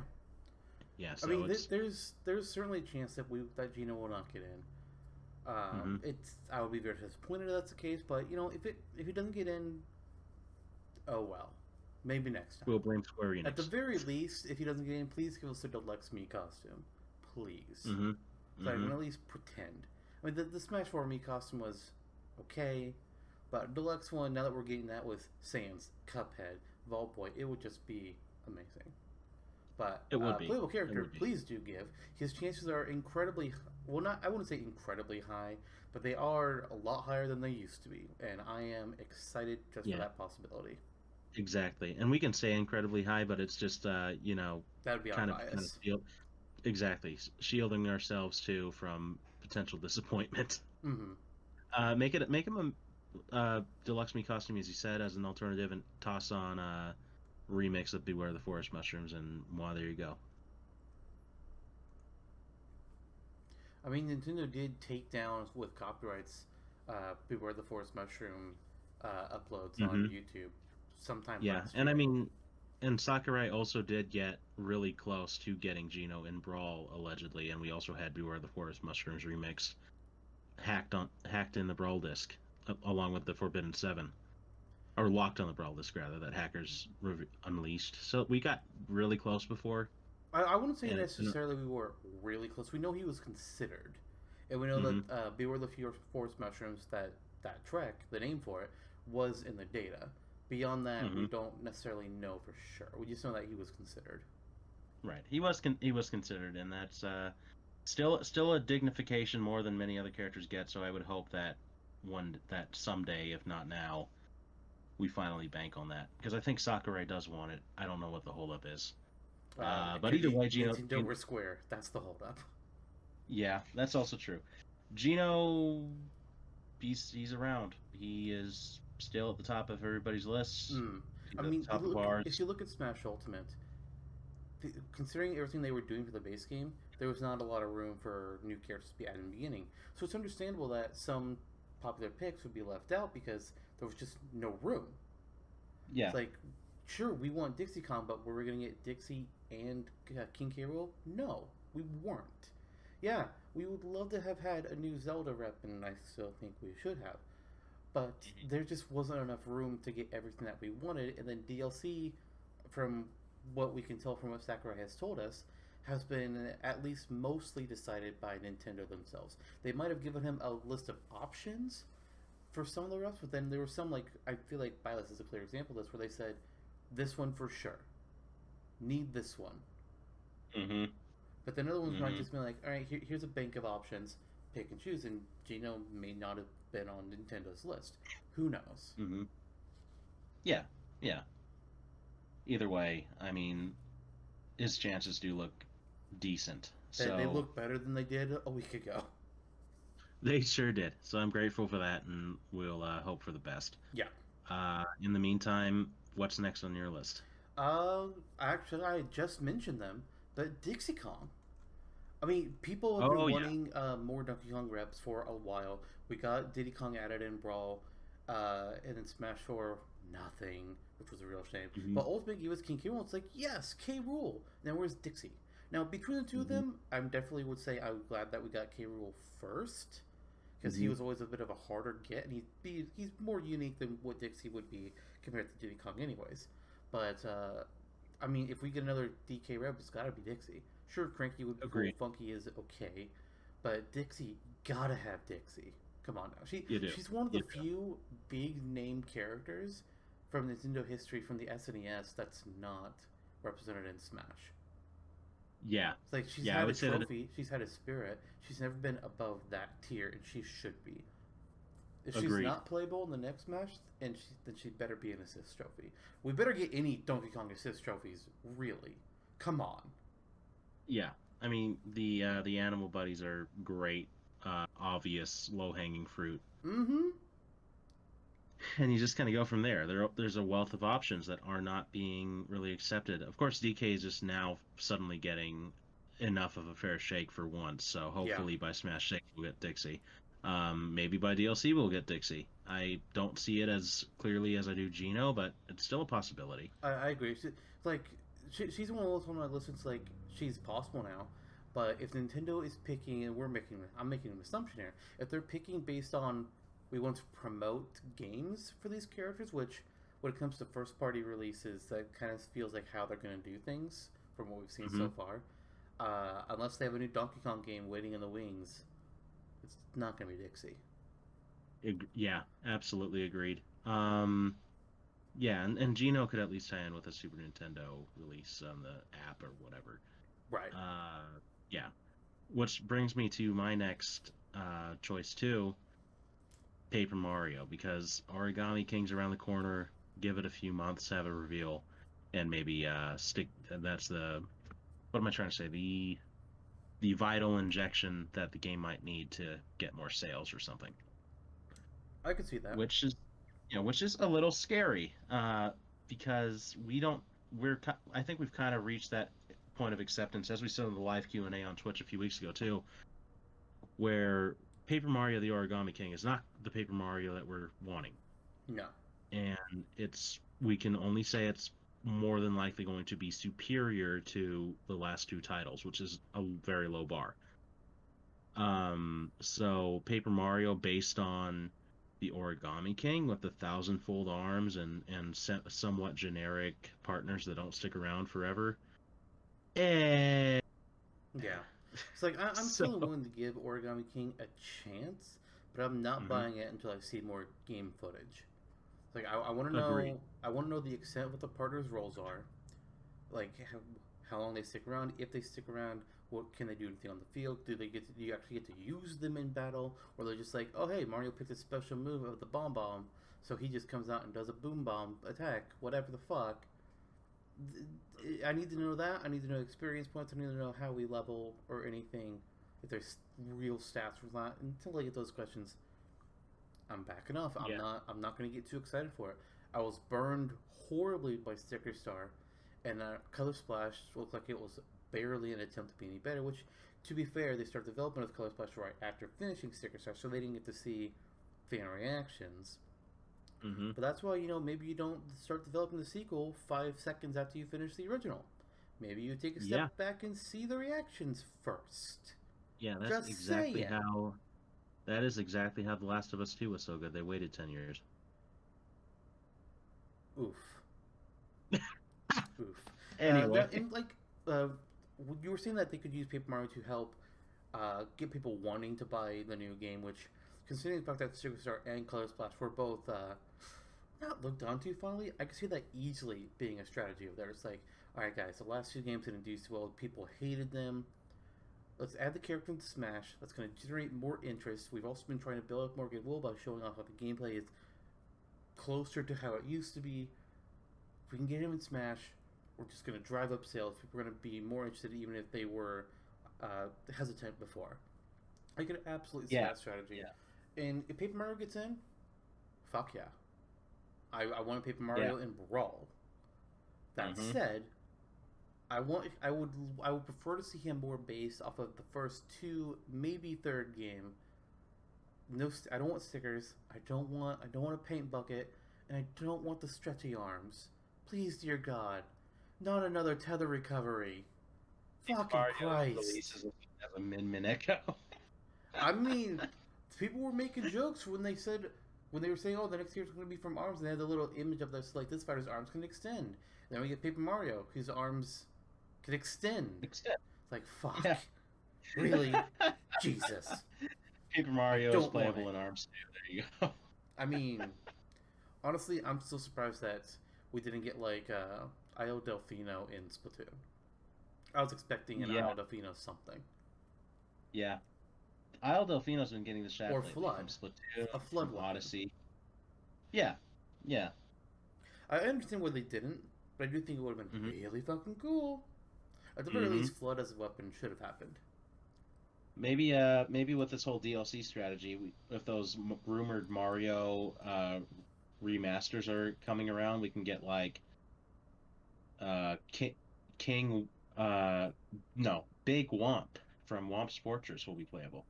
Yeah. I So mean, it's. there's certainly a chance that that Geno will not get in. Mm-hmm. It's I would be very disappointed if that's the case, but you know, if he doesn't get in, oh well, maybe next time. We'll blame Square At the Enix. very least, if he doesn't get in, please give us a deluxe me costume, please. Mm-hmm. So I Mm-hmm. can at least pretend. I mean, the Smash 4 me costume was okay, but deluxe one, now that we're getting that with Sans, Cuphead, Vault Boy, it would just be amazing. But It would be. playable It character, would be. please do give. His chances are incredibly well. Not I wouldn't say incredibly high, but they are a lot higher than they used to be, and I am excited just for Yeah. that possibility. Exactly. And we can say incredibly high, but it's just That would be our kind of bias. shield, exactly shielding ourselves too from potential disappointment. Mm-hmm. Make him a deluxe me costume, as you said, as an alternative, and toss on remix of Beware the Forest Mushrooms, and wow, there you go. I mean, Nintendo did take down with copyrights Beware the Forest Mushroom uploads on Hmm. YouTube sometime Yeah, last and I year. mean, and Sakurai also did get really close to getting Geno in Brawl allegedly, and we also had Beware the Forest Mushrooms remix hacked in the Brawl disc, along with the Forbidden Seven, or locked on the Brawl disc rather, that hackers unleashed. So we got really close before, I wouldn't say and necessarily we were really close. We know he was considered, and we know that hmm Beware the Forest Mushrooms, that track, the name for it, was in the data. Beyond that, we hmm don't necessarily know for sure. We just know that he was considered. right. He was considered, and that's still a dignification more than many other characters get. So I would hope that someday, if not now, we finally bank on that, because I think Sakurai does want it. I don't know what the holdup is. It But could either be way, Nintendo or Square. That's the holdup. Yeah, that's also true. Gino, he's around. He is still at the top of everybody's lists. Mm. He's I at the mean, top of look if ours. you look at Smash Ultimate, considering everything they were doing for the base game, there was not a lot of room for new characters to be added in the beginning. So it's understandable that some popular picks would be left out because there was just no room. Yeah. It's like, sure, we want Dixie Kong, but were we going to get Dixie and King K. Rool? No, we weren't. Yeah, we would love to have had a new Zelda rep, and I still think we should have. But there just wasn't enough room to get everything that we wanted, and then DLC, from what we can tell from what Sakurai has told us, has been at least mostly decided by Nintendo themselves. They might have given him a list of options for some of the reps, but then there were some, like, I feel like Byless is a clear example of this, where they said, this one for sure, need this one. Mm-hmm. But then other ones might Mm-hmm. just be like, all right, here's a bank of options, pick and choose, and Geno may not have been on Nintendo's list. Who knows? Mm-hmm. Yeah. Yeah. Either way, I mean, his chances do look decent. They So look better than they did a week ago. they sure did. So I'm grateful for that, and we'll hope for the best. Yeah. In the meantime, what's next on your list? Actually, I just mentioned them, but Dixie Kong. I mean, people have been Oh yeah. wanting more Donkey Kong reps for a while. We got Diddy Kong added in Brawl, and then Smash 4, nothing, which was a real shame. Mm-hmm. But Ultimate gave us King K. Rool. It's like, yes, K. Rool. Now where's Dixie? Now between the two of Mm-hmm. them, I definitely would say I'm glad that we got K. Rool first, because he Mm-hmm. was always a bit of a harder get, and he's more unique than what Dixie would be compared to Diddy Kong, anyways. But I mean, if we get another DK rep, it's got to be Dixie. Sure, Cranky would be cool. Agreed. Funky is okay, but Dixie gotta have Dixie. Come on now. You do. She's one of the You do. few big name characters from Nintendo history from the SNES that's not represented in Smash. Yeah. It's like she's Yeah, I had a would say that. trophy, she's had a spirit. She's never been above that tier, and she should be. If she's Agreed. not playable in the next match, then she better be an assist trophy. We better get any Donkey Kong assist trophies, really. Come on. Yeah. I mean, the animal buddies are great, obvious low hanging fruit, Mm-hmm. and you just kind of go from there. There's a wealth of options that are not being really accepted. Of course, DK is just now suddenly getting enough of a fair shake for once. So Yeah. hopefully by Smash Six we'll get Dixie. Maybe by DLC we'll get Dixie. I don't see it as clearly as I do Gino, but it's still a possibility. I agree. Like, she's one of those on my list. It's like she's possible now, but if Nintendo is picking, and I'm making an assumption here. If they're picking based on we want to promote games for these characters, which when it comes to first party releases, that kind of feels like how they're going to do things from what we've seen Hmm. so far. Unless they have a new Donkey Kong game waiting in the wings, it's not going to be Dixie. Yeah, absolutely agreed. Yeah, and Gino could at least tie in with a Super Nintendo release on the app or whatever. Right. Yeah. Which brings me to my next choice too, Paper Mario, because Origami King's around the corner. Give it a few months, have a reveal, and maybe stick. That's the what am I trying to say? The vital injection that the game might need to get more sales or something. I could see that. Which is which is a little scary because we don't we're I think we've kind of reached that point of acceptance, as we said in the live Q&A on Twitch a few weeks ago too, where Paper Mario the Origami King is not the Paper Mario that we're wanting, No. and we can only say it's more than likely going to be superior to the last two titles, which is a very low bar. So Paper Mario based on the Origami King with the thousand-fold arms and somewhat generic partners that don't stick around forever. Eh. Yeah. It's like I'm So, still willing to give Origami King a chance, but I'm not mhm, buying it until I see more game footage. Like I want to agreed. know, I want to know the extent of what the partners' roles are, like how long they stick around, if they stick around, what can they do anything on the field? Do you actually get to use them in battle, or they're just like, oh hey, Mario picked a special move of the bomb bomb, so he just comes out and does a boom bomb attack, whatever the fuck. I need to know that. I need to know experience points. I need to know how we level or anything. If there's real stats for that. Until I get those questions, I'm backing off. Yeah. I'm not going to get too excited for it. I was burned horribly by Sticker Star, and Color Splash looked like it was barely an attempt to be any better. Which, to be fair, they started development of Color Splash right after finishing Sticker Star, so they didn't get to see fan reactions. Hmm. But that's why, maybe you don't start developing the sequel 5 seconds after you finish the original. Maybe you take a Yeah. step back and see the reactions first. Yeah, Just saying. that is exactly how The Last of Us 2 was so good. They waited 10 years. Oof. Oof. Anyway, And like, you were saying that they could use Paper Mario to help get people wanting to buy the new game, which, considering the fact that Super Star and Color Splash were both not looked on too fondly, I could see that easily being a strategy of theirs. Like, alright guys, the last two games didn't do so well, people hated them. Let's add the character into Smash. That's going to generate more interest. We've also been trying to build up more goodwill by showing off how the gameplay is closer to how it used to be. If we can get him in Smash, we're just going to drive up sales. People are going to be more interested even if they were hesitant before. I could absolutely see yeah, that strategy. yeah, And if Paper Mario gets in, fuck yeah. I want Paper yeah. Mario in Brawl. That Hmm. said, I would prefer to see him more based off of the first two, maybe third game. No, I don't want stickers. I don't want a paint bucket, and I don't want the stretchy arms. Please, dear God, not another tether recovery. Fucking Mario Christ. releases as a Min Min Echo. I mean, people were making jokes when they said when they were saying, "Oh, the next character's going to be from Arms," and they had the little image of this fighter's arms can extend. And then we get Paper Mario, whose arms can extend. Except, It's like, fuck, yeah. really, Jesus. Paper Mario is don't want playable it. in arms too. There you go. I mean, honestly, I'm still surprised that we didn't get like Io Delfino in Splatoon. I was expecting an Yeah, Io Delfino something. yeah. Isle Delfino's been getting the shaft Or lately from Flood. Splatoon, A from Flood weapon. Odyssey. Yeah, yeah. I understand why they didn't, but I do think it would have been Mm-hmm. really fucking cool. At the very Mm-hmm. least, Flood as a weapon should have happened. Maybe with this whole DLC strategy, if those rumored Mario remasters are coming around, we can get like King no, Big Womp from Womp's Fortress will be playable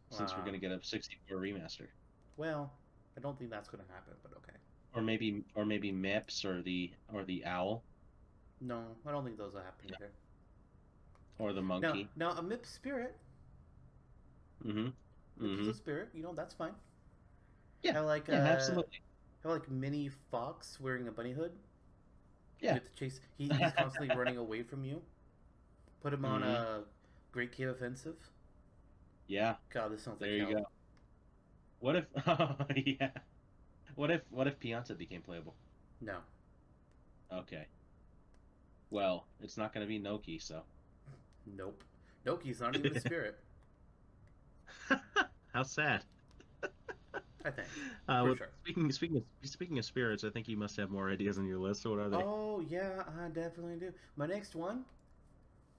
since we're Uh, gonna get a 64 remaster. well, I don't think that's going to happen, but okay. Or maybe Mips or the owl No, I don't think those will happen either. or the Now, monkey. now a Mip Spirit. Mm-hmm. Mip is Mm-hmm. a spirit. That's fine. Yeah. Have like Yeah, absolutely. mini fox wearing a bunny hood. You Yeah. have to chase. He's constantly running away from you. Put him on Mm-hmm. a Great Cave Offensive. Yeah. God, this sounds There like you hell. go. What if oh yeah. What if Pianta became playable? No, Okay. Well, it's not gonna be Noki, so nope. Noki's not even a spirit. how sad. I think for Well, sure. speaking of spirits, I think you must have more ideas on your list. So what are they? Oh yeah, I definitely do. My next one.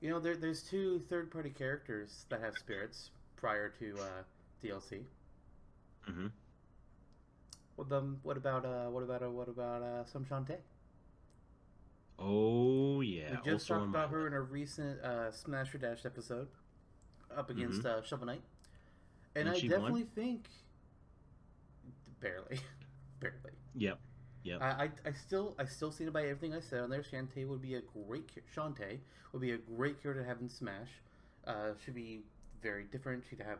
There's two third-party characters that have spirits prior to DLC. Mm-hmm. What about some Shantae? Oh We yeah, just also talked on my about her list. in a recent Smash or Dash episode up Mm-hmm. against Shovel Knight, and And I she won. definitely think barely, barely. Yep. Yep. I still stand by everything I said on there. Shantae would be a great character to have in Smash. Should be very different. She'd have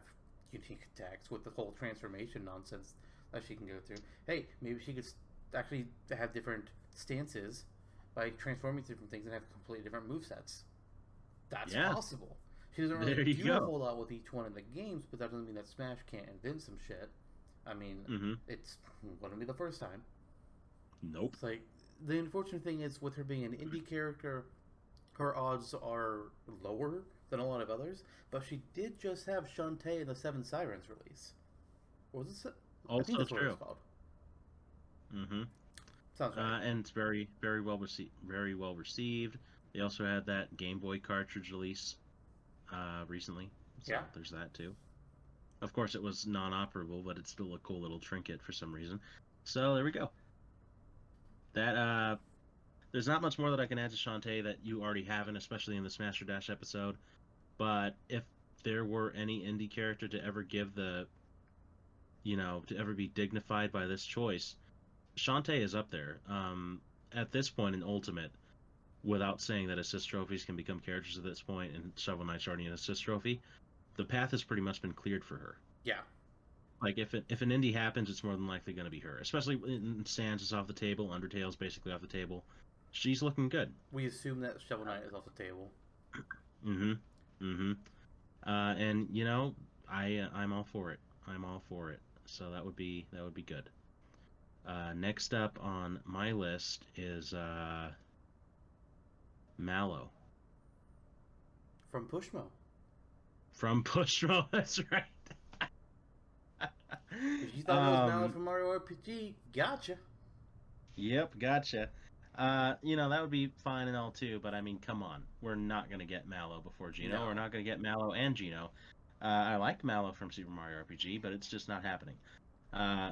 unique attacks with the whole transformation nonsense that she can go through. Hey, maybe she could actually have different stances by transforming to different things and have completely different movesets. That's Yeah. possible. She doesn't really There you do a go. whole lot with each one in the games, but that doesn't mean that Smash can't invent some shit. I mean, Mm-hmm. it's gonna be the first time. Nope. It's like the unfortunate thing is with her being an indie character, her odds are lower than a lot of others. But she did just have Shantae in the Seven Sirens release. What was it? I think Also that's what it was true. called. Mm-hmm. Sounds right. And it's very, very well received. Very well received. They also had that Game Boy cartridge release recently, so Yeah. there's that too. Of course, it was non-operable, but it's still a cool little trinket for some reason. So there we go. That there's not much more that I can add to Shantae that you already haven't, especially in the Smash or Dash episode. But if there were any indie character to ever give to ever be dignified by this choice, Shantae is up there. At this point in Ultimate, without saying that assist trophies can become characters at this point, and Shovel Knight's already an assist trophy, the path has pretty much been cleared for her. Yeah. Like if an indie happens, it's more than likely going to be her. Especially in Sans is off the table, Undertale's basically off the table. She's looking good. We assume that Shovel Knight is off the table. Mm-hmm. Mm-hmm. And I'm all for it. I'm all for it. So that would be good. Next up on my list is Mallow From Pushmo. from Pushmo. That's right. If you thought it was Mallow um, from Mario RPG, gotcha. yep, gotcha. That would be fine and all too, but I mean, come on, we're not gonna get Mallow before Geno. We're No. not gonna get Mallow and Geno. I like Mallow from Super Mario RPG, but it's just not happening.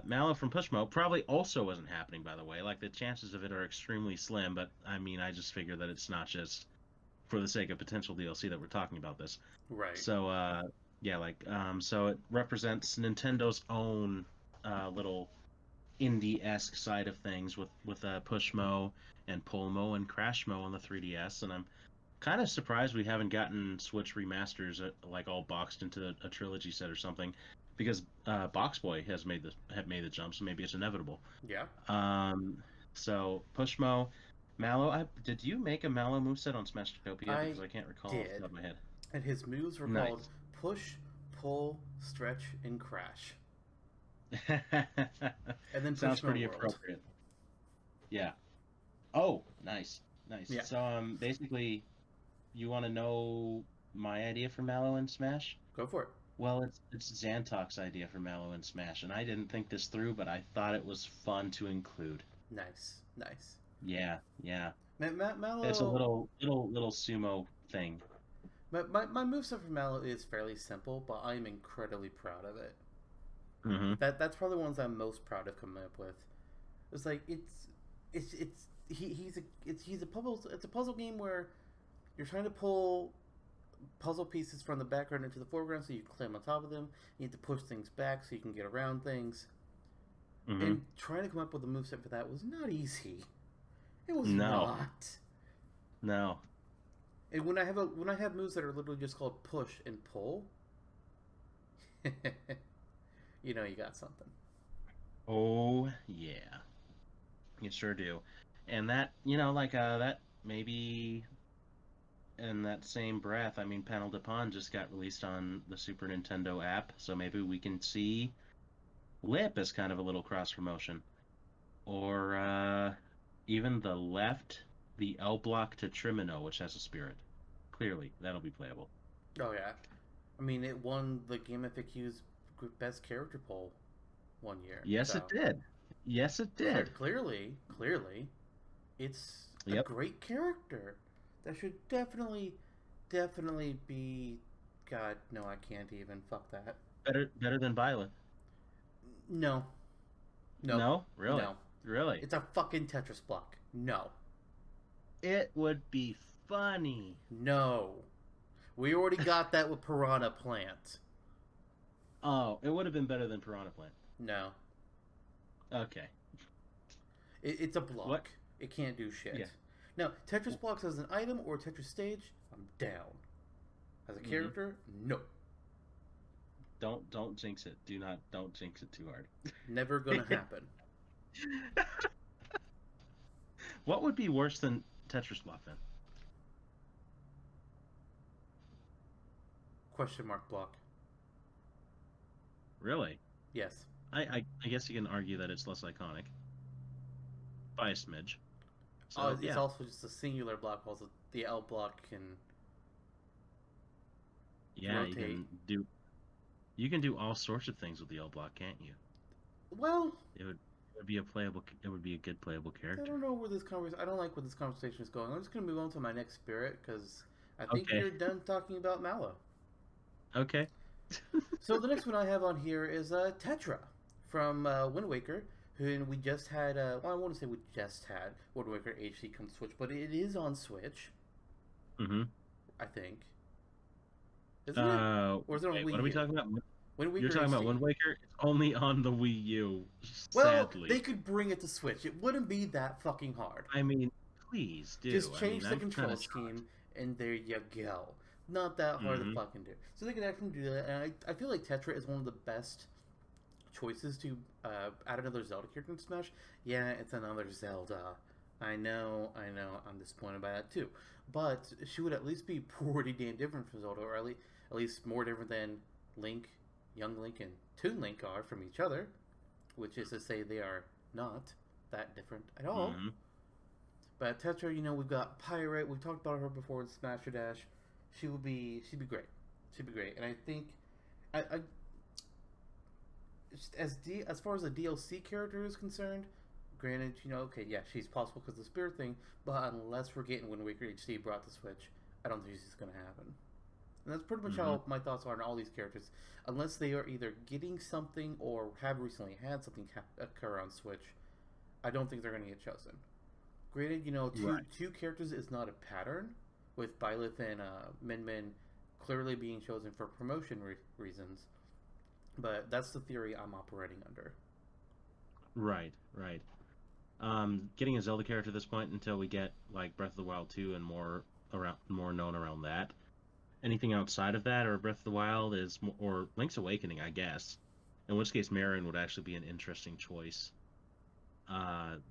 Mallow from Pushmo probably also wasn't happening, by the way. Like the chances of it are extremely slim, but I mean, I just figure that it's not just for the sake of potential DLC that we're talking about this. Right. So, yeah, so it represents Nintendo's own little indie-esque side of things with Pushmo and Pulmo and Crashmo on the 3DS, and I'm kind of surprised we haven't gotten Switch remasters like all boxed into a trilogy set or something, because Box Boy has made the jump, so maybe it's inevitable. Yeah. Um, so Pushmo, Mallow. Did you make a Mallow moveset on Smashtopia? I Because I can't recall off the did. top of my head. And his moves were called Nice. push, pull, stretch, and crash. And then Sounds Pushmo pretty World. appropriate. Yeah. Oh, nice, nice. Yeah. So basically, you want to know my idea for Mallow and Smash? Go for it. Well, it's Zantok's idea for Mallow and Smash, and I didn't think this through, but I thought it was fun to include. Nice. Nice. Yeah, yeah. It's a Mallow. little sumo thing. My moveset for Mallow is fairly simple, but I'm incredibly proud of it. Mm-hmm. That's probably the ones I'm most proud of coming up with. It's like he's a puzzle. It's a puzzle game where you're trying to pull puzzle pieces from the background into the foreground so you climb on top of them. You need to push things back so you can get around things. Mm-hmm. And trying to come up with a moveset for that was not easy. It was No, not. no. And when I have moves that are literally just called push and pull, you know you got something. Oh yeah, you sure do. And that, like that maybe in that same breath, I mean, Panel de Pon just got released on the Super Nintendo app, so maybe we can see Lip as kind of a little cross promotion, or even the L block to Trimino, which has a spirit. Clearly, that'll be playable. Oh yeah, I mean it won the Game FAQ's best character poll one year. Yes, it So did. Yes, it did. clearly, it's a Yep. great character that should definitely be. God, no, I can't even. Fuck that. Better than Violet. No, no, No, really, no. really. It's a fucking Tetris block. No, It would be funny. no. We already got that with Piranha Plant. Oh, it would have been better than Piranha Plant. No, Okay. it's a What? block. It can't do shit. Yeah. Now, Tetris blocks as an item or Tetris stage, I'm down. As a Mm-hmm. character, no. Don't jinx it. Don't jinx it too hard. Never gonna happen. What would be worse than Tetris block then? Question mark block. Really? Yes. I guess you can argue that it's less iconic by a smidge. Oh, So it's yeah, also just a singular block. Also, the L block can yeah, rotate. you can do all sorts of things with the L block, can't you? Well, It would be a good playable I character. don't know where this conversation. I don't like where this conversation is going. I'm just gonna move on to my next spirit because I think Okay. you're done talking about Mallow. Okay. So the next one I have on here is Tetra from Wind Waker, who we just had. Well, I want to say we just had Wind Waker HD come to Switch, but it is on Switch, Mm-hmm. I think. Isn't it? Or is it on Wait, Wii what are we U? talking about? Wind You're Waker talking about HD. Wind Waker? It's only on the Wii U, Well, they sadly. could bring it to Switch. It wouldn't be that fucking hard. I mean, please do. Just I mean, change the I'm kind control of shocked. scheme, and there you go. Not that hard to Mm-hmm. fucking do. So they could actually do that, and I feel like Tetra is one of the best choices to add another Zelda character in Smash. Yeah, it's another Zelda. I know, I'm disappointed by that too. But she would at least be pretty damn different from Zelda, or at least more different than Link, Young Link, and Toon Link are from each other, which is to say they are not that different at all. Mm-hmm. But Tetra, we've got Pirate. We've talked about her before in Smash or Dash. She'd be great. She'd be great. And I think, I as far as the DLC character is concerned, granted, okay, yeah, she's possible because of the Spirit thing, but unless we're getting Wind Waker HD brought to Switch, I don't think this is going to happen. And that's pretty much Mm-hmm. how my thoughts are on all these characters. Unless they are either getting something or have recently had something occur on Switch, I don't think they're going to get chosen. Granted, Right. two characters is not a pattern, with Byleth and Min Min clearly being chosen for promotion reasons, but that's the theory I'm operating under. Right, right. Getting a Zelda character at this point until we get like Breath of the Wild 2 and more more known around that. Anything outside of that, or Breath of the Wild or Link's Awakening, I guess. In which case, Marin would actually be an interesting choice.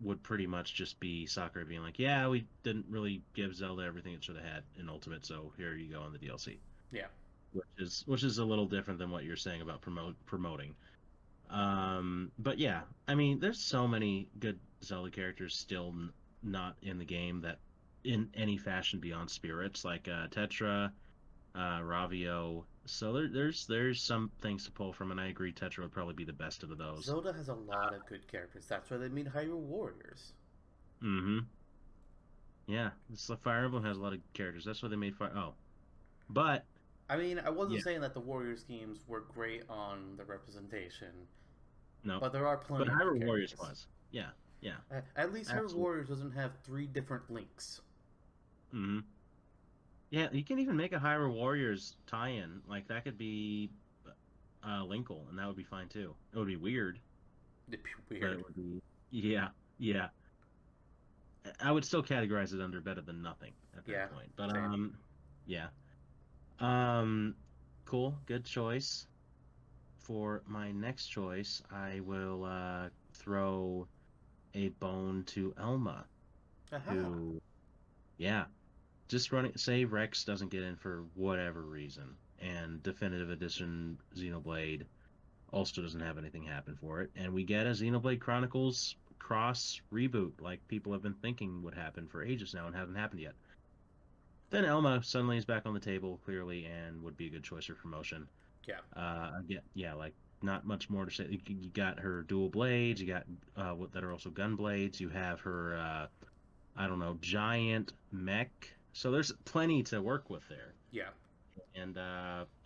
Would pretty much just be Sakurai being like, "Yeah, we didn't really give Zelda everything it should have had in Ultimate, so here you go on the DLC." Yeah. Which is a little different than what you're saying about promoting. But yeah, I mean, there's so many good Zelda characters still not in the game that in any fashion beyond spirits, like Tetra, Ravio. So there's some things to pull from, and I agree Tetra would probably be the best of those. Zelda has a lot of good characters. That's why they made Hyrule Warriors. Mm-hmm. Yeah, it's the Fire Emblem has a lot of characters. That's why they made Fire. Oh, but I mean, I wasn't yeah, saying that the Warriors games were great on the representation, no, but there are but plenty of good Hyrule Warriors characters. was. Yeah, yeah, At least Hyrule absolutely. Warriors doesn't have 3 different links. Mm-hmm. Yeah, you can even make a Hyrule Warriors tie-in. Like that could be Linkle, and that would be fine too. It would be weird, It'd be but weird. it would be yeah, yeah. I would still categorize it under better than nothing at that Yeah, point. But same. yeah. Um, cool, good choice. For my next choice, I will throw a bone to Elma, Aha. who, yeah, just running. Say Rex doesn't get in for whatever reason, and Definitive Edition Xenoblade also doesn't have anything happen for it, and we get a Xenoblade Chronicles cross reboot like people have been thinking would happen for ages now and hasn't happened yet. Then Elma suddenly is back on the table clearly and would be a good choice for promotion. Yeah. Again, yeah, like not much more to say. You got her dual blades. You got what that are also gun blades. You have her I don't know, giant mech. So there's plenty to work with there, Yeah. and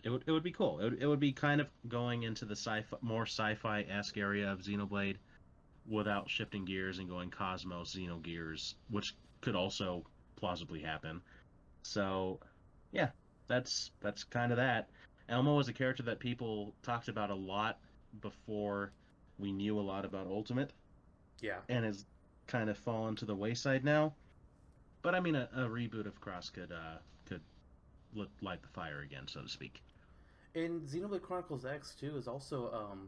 it would be cool. It would be kind of going into the more sci-fi esque area of Xenoblade without shifting gears and going Cosmos Xenogears, which could also plausibly happen. So, yeah, that's kind of that. Elmo was a character that people talked about a lot before we knew a lot about Ultimate, Yeah. and has kind of fallen to the wayside now. But I mean, a reboot of Cross could light the fire again, so to speak. And Xenoblade Chronicles X too is also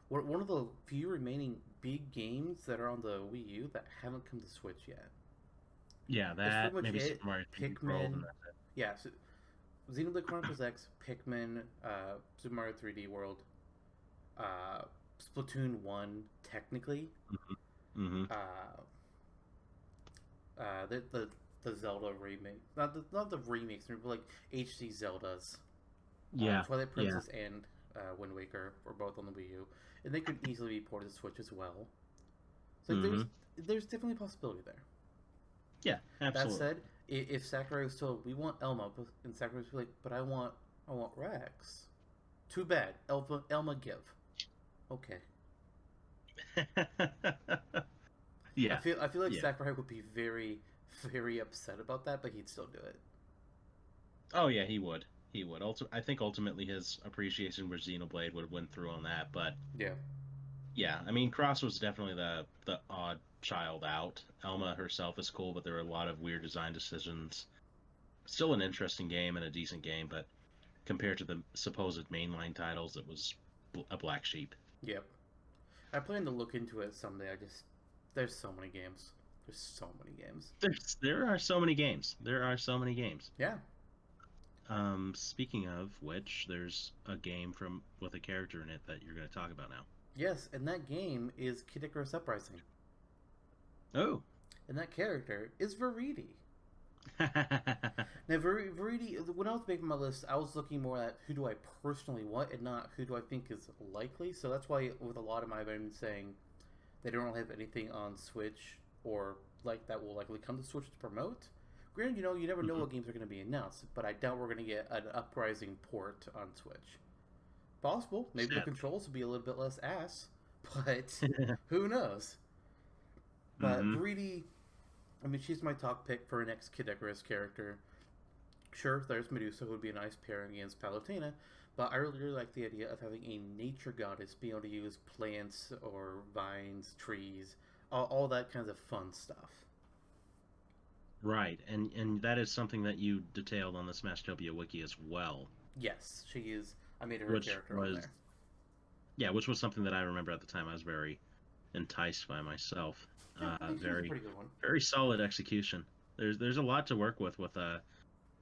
one of the few remaining big games that are on the Wii U that haven't come to Switch yet. Yeah, It's pretty that much maybe it. Super Mario 3D World, Pikmin. and that's it. Yeah. So Xenoblade Chronicles X, Pikmin, Super Mario 3D World, uh, Splatoon 1, technically. Mm-hmm. Uh, the Zelda remake, not the remakes, but like HD Zeldas. Yeah, Twilight yeah. Princess and Wind Waker were both on the Wii U, and they could easily be ported to Switch as well. So like, Mm-hmm. there's definitely a possibility there. Yeah, That absolutely. said, if Sakurai was told we want Elma, and Sakurai was like, but I want Rex. Too bad, Elma give. Okay. I Yeah, feel like yeah. Sakurai would be very very upset about that, but he'd still do it. Oh yeah, he would. He would. I think ultimately his appreciation for Xenoblade would have went through on that. But Yeah. yeah, I mean, Cross was definitely the odd child out. Elma herself is cool, but there were a lot of weird design decisions. Still an interesting game and a decent game, but compared to the supposed mainline titles, it was a black sheep. Yep. I plan to look into it someday. There's so many games. There's so many games. There are so many games. There are so many games. Yeah. Speaking of which, there's a game from with a character in it that you're going to talk about now. Yes, and that game is Kid Icarus Uprising. Oh. And that character is Veridi. Now, Veridi, when I was making my list, I was looking more at who do I personally want and not who do I think is likely. So that's why, with a lot of my been saying they don't have anything on Switch or like that will likely come to Switch to promote. Granted, you never know Mhm. what games are going to be announced, but I doubt we're going to get an Uprising port on Switch. Possible. Maybe the Sad. controls will be a little bit less ass, but who knows? But Hmm. Veridi, I mean, she's my top pick for an next Kid Icarus character. Sure, there's Medusa, who would be a nice pairing against Palutena, but I really like the idea of having a nature goddess be able to use plants or vines, trees, all that kinds of fun stuff. Right, and that is something that you detailed on the Smashtopia wiki as well, Yes, she is. I made her a which character on was there. which was something that I remember at the time. I was very enticed by myself. Yeah, I think she was a Very pretty good one. very solid execution. There's a lot to work with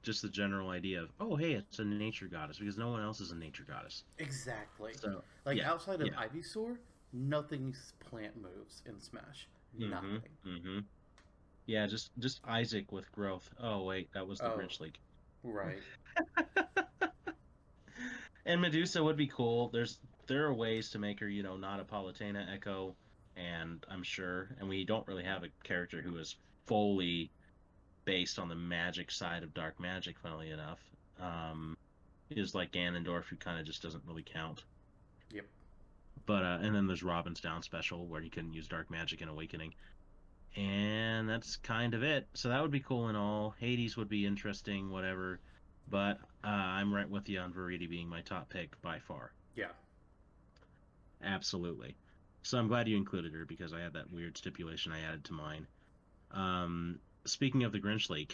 just the general idea of, oh, hey, it's a nature goddess, because no one else is a nature goddess. Exactly. So Like yeah, outside of yeah. Ivysaur, nothing's plant moves in Smash. Mm-hmm. Nothing. Mm-hmm. Yeah, just Isaac with growth. Oh wait, that was the Oh, Grinch League. right. And Medusa would be cool. There are ways to make her, not a Palutena Echo, and I'm sure, and we don't really have a character who is fully based on the magic side of dark magic, funnily enough. Is like Ganondorf, who kind of just doesn't really count. Yep. But and then there's Robin's down special where he can use dark magic and awakening, and that's kind of it. So that would be cool and all. Hades would be interesting, whatever. But I'm right with you on Verity being my top pick by far. Yeah. Absolutely. So I'm glad you included her because I had that weird stipulation I added to mine. Speaking of the Grinch League,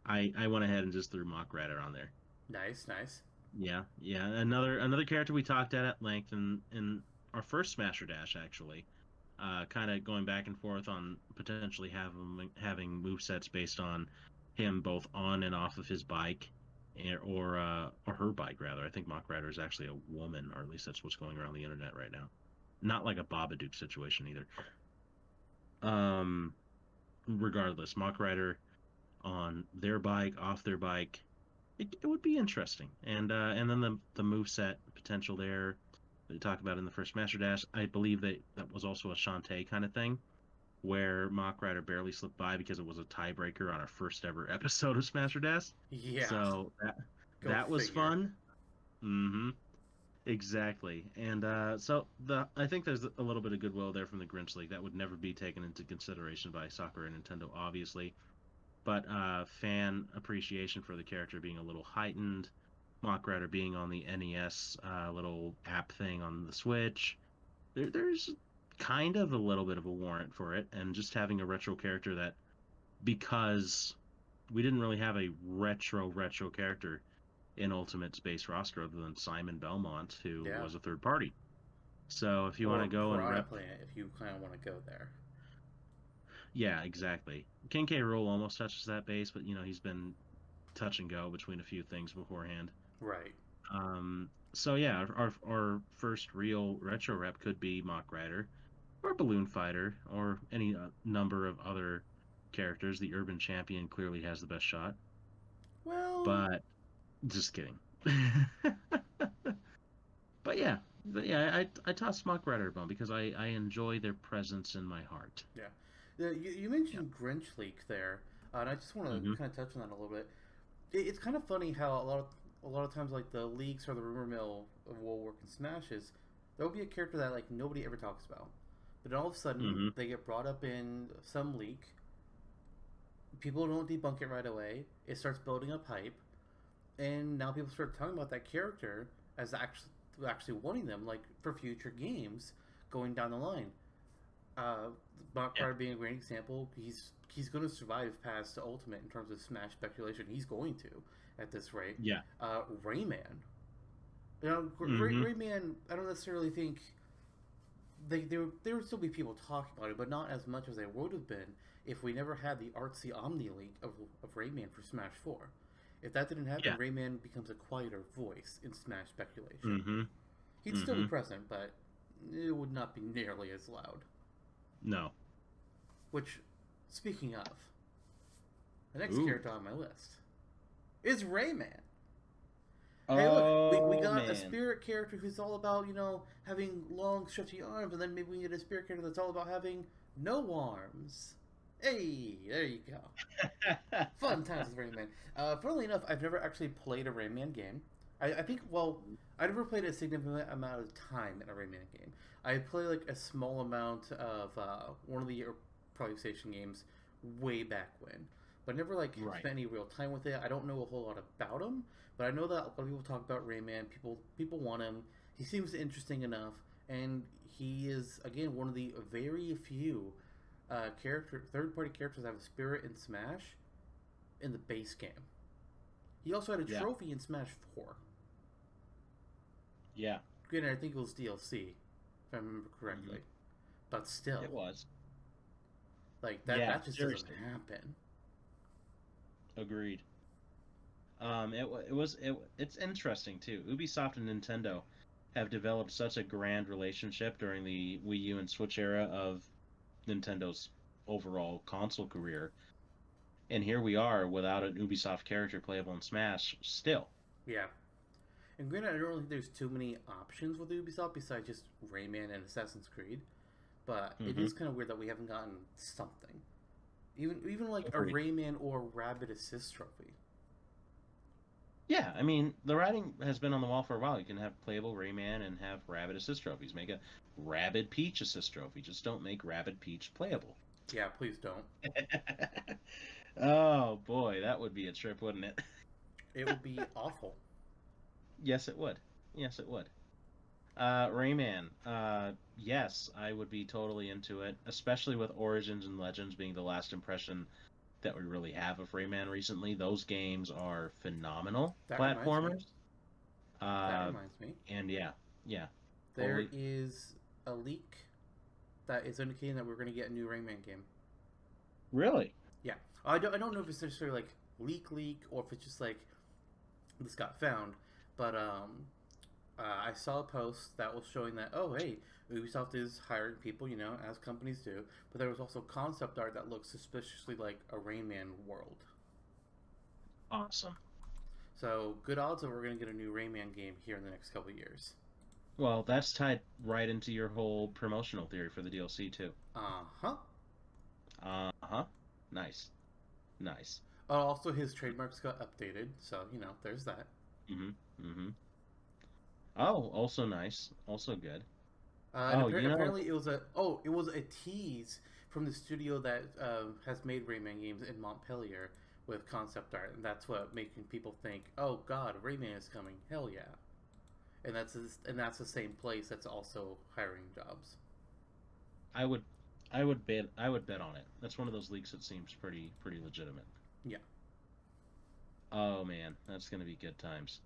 I went ahead and just threw Mock Ratter on there. Nice, nice. Yeah, yeah. Another character we talked at length in our first Smasher Dash actually. Kind of going back and forth on potentially having move sets based on him both on and off of his bike, or her bike rather. I think Mock Rider is actually a woman, or at least that's what's going around the internet right now. Not like a Babadook situation either. Um, Regardless, Mock Rider on their bike, off their bike, it would be interesting. And then the move set potential there that we talked about in the first Master Dash. I believe that was also a Shantae kind of thing where Mock Rider barely slipped by because it was a tiebreaker on our first ever episode of Smasher Dash. Yeah. So Go that was figure. fun. Mm-hmm. Exactly. And so I think there's a little bit of goodwill there from the Grinch League that would never be taken into consideration by Sakura and Nintendo, obviously. But fan appreciation for the character being a little heightened, Mock Rider being on the NES little app thing on the Switch. There's kind of a little bit of a warrant for it, and just having a retro character that, because we didn't really have a retro character in Ultimate Space roster other than Simon Belmont, who Yeah. was a third party. So if you want Or to go and Piranha rep, Plant if you kind of want to go there. yeah, exactly. King K. Rool almost touches that base, but he's been touch and go between a few things beforehand. Right. So yeah, our first real retro rep could be Mock Rider or Balloon Fighter or any number of other characters. The Urban Champion clearly has the best shot, Well, but just kidding. But yeah, I toss Mock Rider a bone because I enjoy their presence in my heart. yeah. You Yeah. mentioned Grinch Leak there, and I just want to Hmm. kind of touch on that a little bit. It's kind of funny how a lot of times like the leaks or the rumor mill will work in Smashes. There'll be a character that like nobody ever talks about, but then all of a sudden Hmm. they get brought up in some leak. People don't debunk it right away. It starts building up hype, and now people start talking about that character as actually wanting them like for future games going down the line. Uh, Mark Yeah. Pryor being a great example. He's going to survive past the Ultimate in terms of Smash speculation. He's going to at this rate. Yeah. Rayman. Hmm. Rayman. I don't necessarily think there would still be people talking about it, but not as much as there would have been if we never had the artsy Omni leak of Rayman for Smash Four. If that didn't happen, Yeah. Rayman becomes a quieter voice in Smash speculation. Hmm. He'd still be Hmm. present, but it would not be nearly as loud. No. Which, speaking of, the next Ooh. character on my list is Rayman. Hey, look, we Oh got a man. spirit character who's all about, having long, stretchy arms, and then maybe we get a spirit character that's all about having no arms. Hey, there you go. Fun times with Rayman. Funnily enough, I've never actually played a Rayman game. I think, well, I never played a significant amount of time in a Rayman game. I played like a small amount of one of the Pro Station games way back when, but never like Right. spent any real time with it. I don't know a whole lot about him, but I know that a lot of people talk about Rayman. People want him. He seems interesting enough, and he is again one of the very few third-party characters have a spirit in Smash in the base game. He also had a Yeah. trophy in Smash 4. Yeah. Granted, I think it was DLC, if I remember correctly. But still, It was. like Yeah, that just doesn't seriously. happen. Agreed. It's interesting too. Ubisoft and Nintendo have developed such a grand relationship during the Wii U and Switch era of Nintendo's overall console career. And here we are without an Ubisoft character playable in Smash still. Yeah. And granted, I don't really think there's too many options with Ubisoft besides just Rayman and Assassin's Creed. But it Hmm. is kind of weird that we haven't gotten something. Even like a Agreed. Rayman or Rabbit Assist trophy. Yeah, I mean, the writing has been on the wall for a while. You can have playable Rayman and have Rabbit Assist trophies. Make a Rabbid Peach Assist trophy. Just don't make Rabbid Peach playable. Yeah, please don't. Oh boy, that would be a trip, wouldn't it? It would be awful. Yes, it would. Yes, it would. Rayman. Yes, I would be totally into it, especially with Origins and Legends being the last impression that we really have of Rayman recently. Those games are phenomenal That reminds me. platformers. That Uh, reminds me. and yeah, yeah, There totally. is a leak that is indicating that we're going to get a new Rayman game. Really? Yeah, I don't know if it's necessarily like leak or if it's just like this got found, but I saw a post that was showing that oh hey, Ubisoft is hiring people, as companies do, but there was also concept art that looks suspiciously like a Rayman world. Awesome. So good odds that we're going to get a new Rayman game here in the next couple of years. Well, that's tied right into your whole promotional theory for the DLC too. Uh huh. Uh-huh. Nice. Nice. Also, his trademarks got updated, so there's that. Mm-hmm. Mm-hmm. Oh, also nice. Also good. And Oh, you know, apparently it was a tease from the studio that has made Rayman games in Montpellier with concept art, and that's what making people think, oh God, Rayman is coming, hell yeah! And that's the same place that's also hiring jobs. I would I would bet on it. That's one of those leaks that seems pretty legitimate. Yeah. Oh man, that's gonna be good times.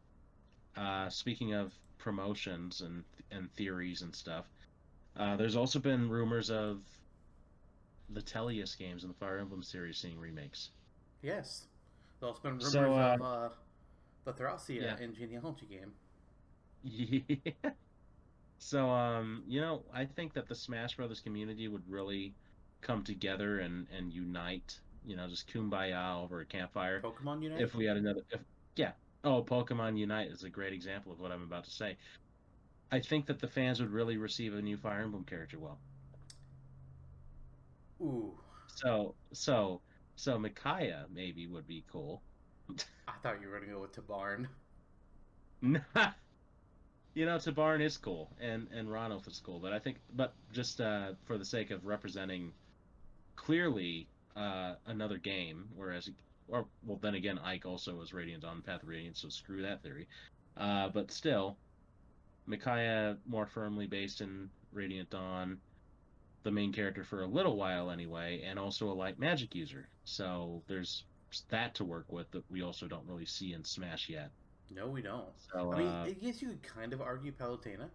Speaking of promotions and theories and stuff, there's also been rumors of the Tellius games in the Fire Emblem series seeing remakes. Yes. There's also been So rumors of the yeah, Thracia and Genealogy game. yeah. So I think that the Smash Brothers community would really come together and unite. Just kumbaya over a campfire. Pokemon Unite? If we had another, if yeah, oh, Pokemon Unite is a great example of what I'm about to say. I think that the fans would really receive a new Fire Emblem character well. Ooh. So Micaiah maybe would be cool. I thought you were going to go with Tabarn. Tabarn is cool and Ronolf is cool, but I think, but just for the sake of representing clearly another game, whereas, or well, then again, Ike also was Radiant on Path of Radiance, so screw that theory. But still, Micaiah more firmly based in Radiant Dawn, the main character for a little while anyway, and also a light magic user. So there's that to work with that we also don't really see in Smash yet. No, we don't. So I mean, I guess you could kind of argue Palutena.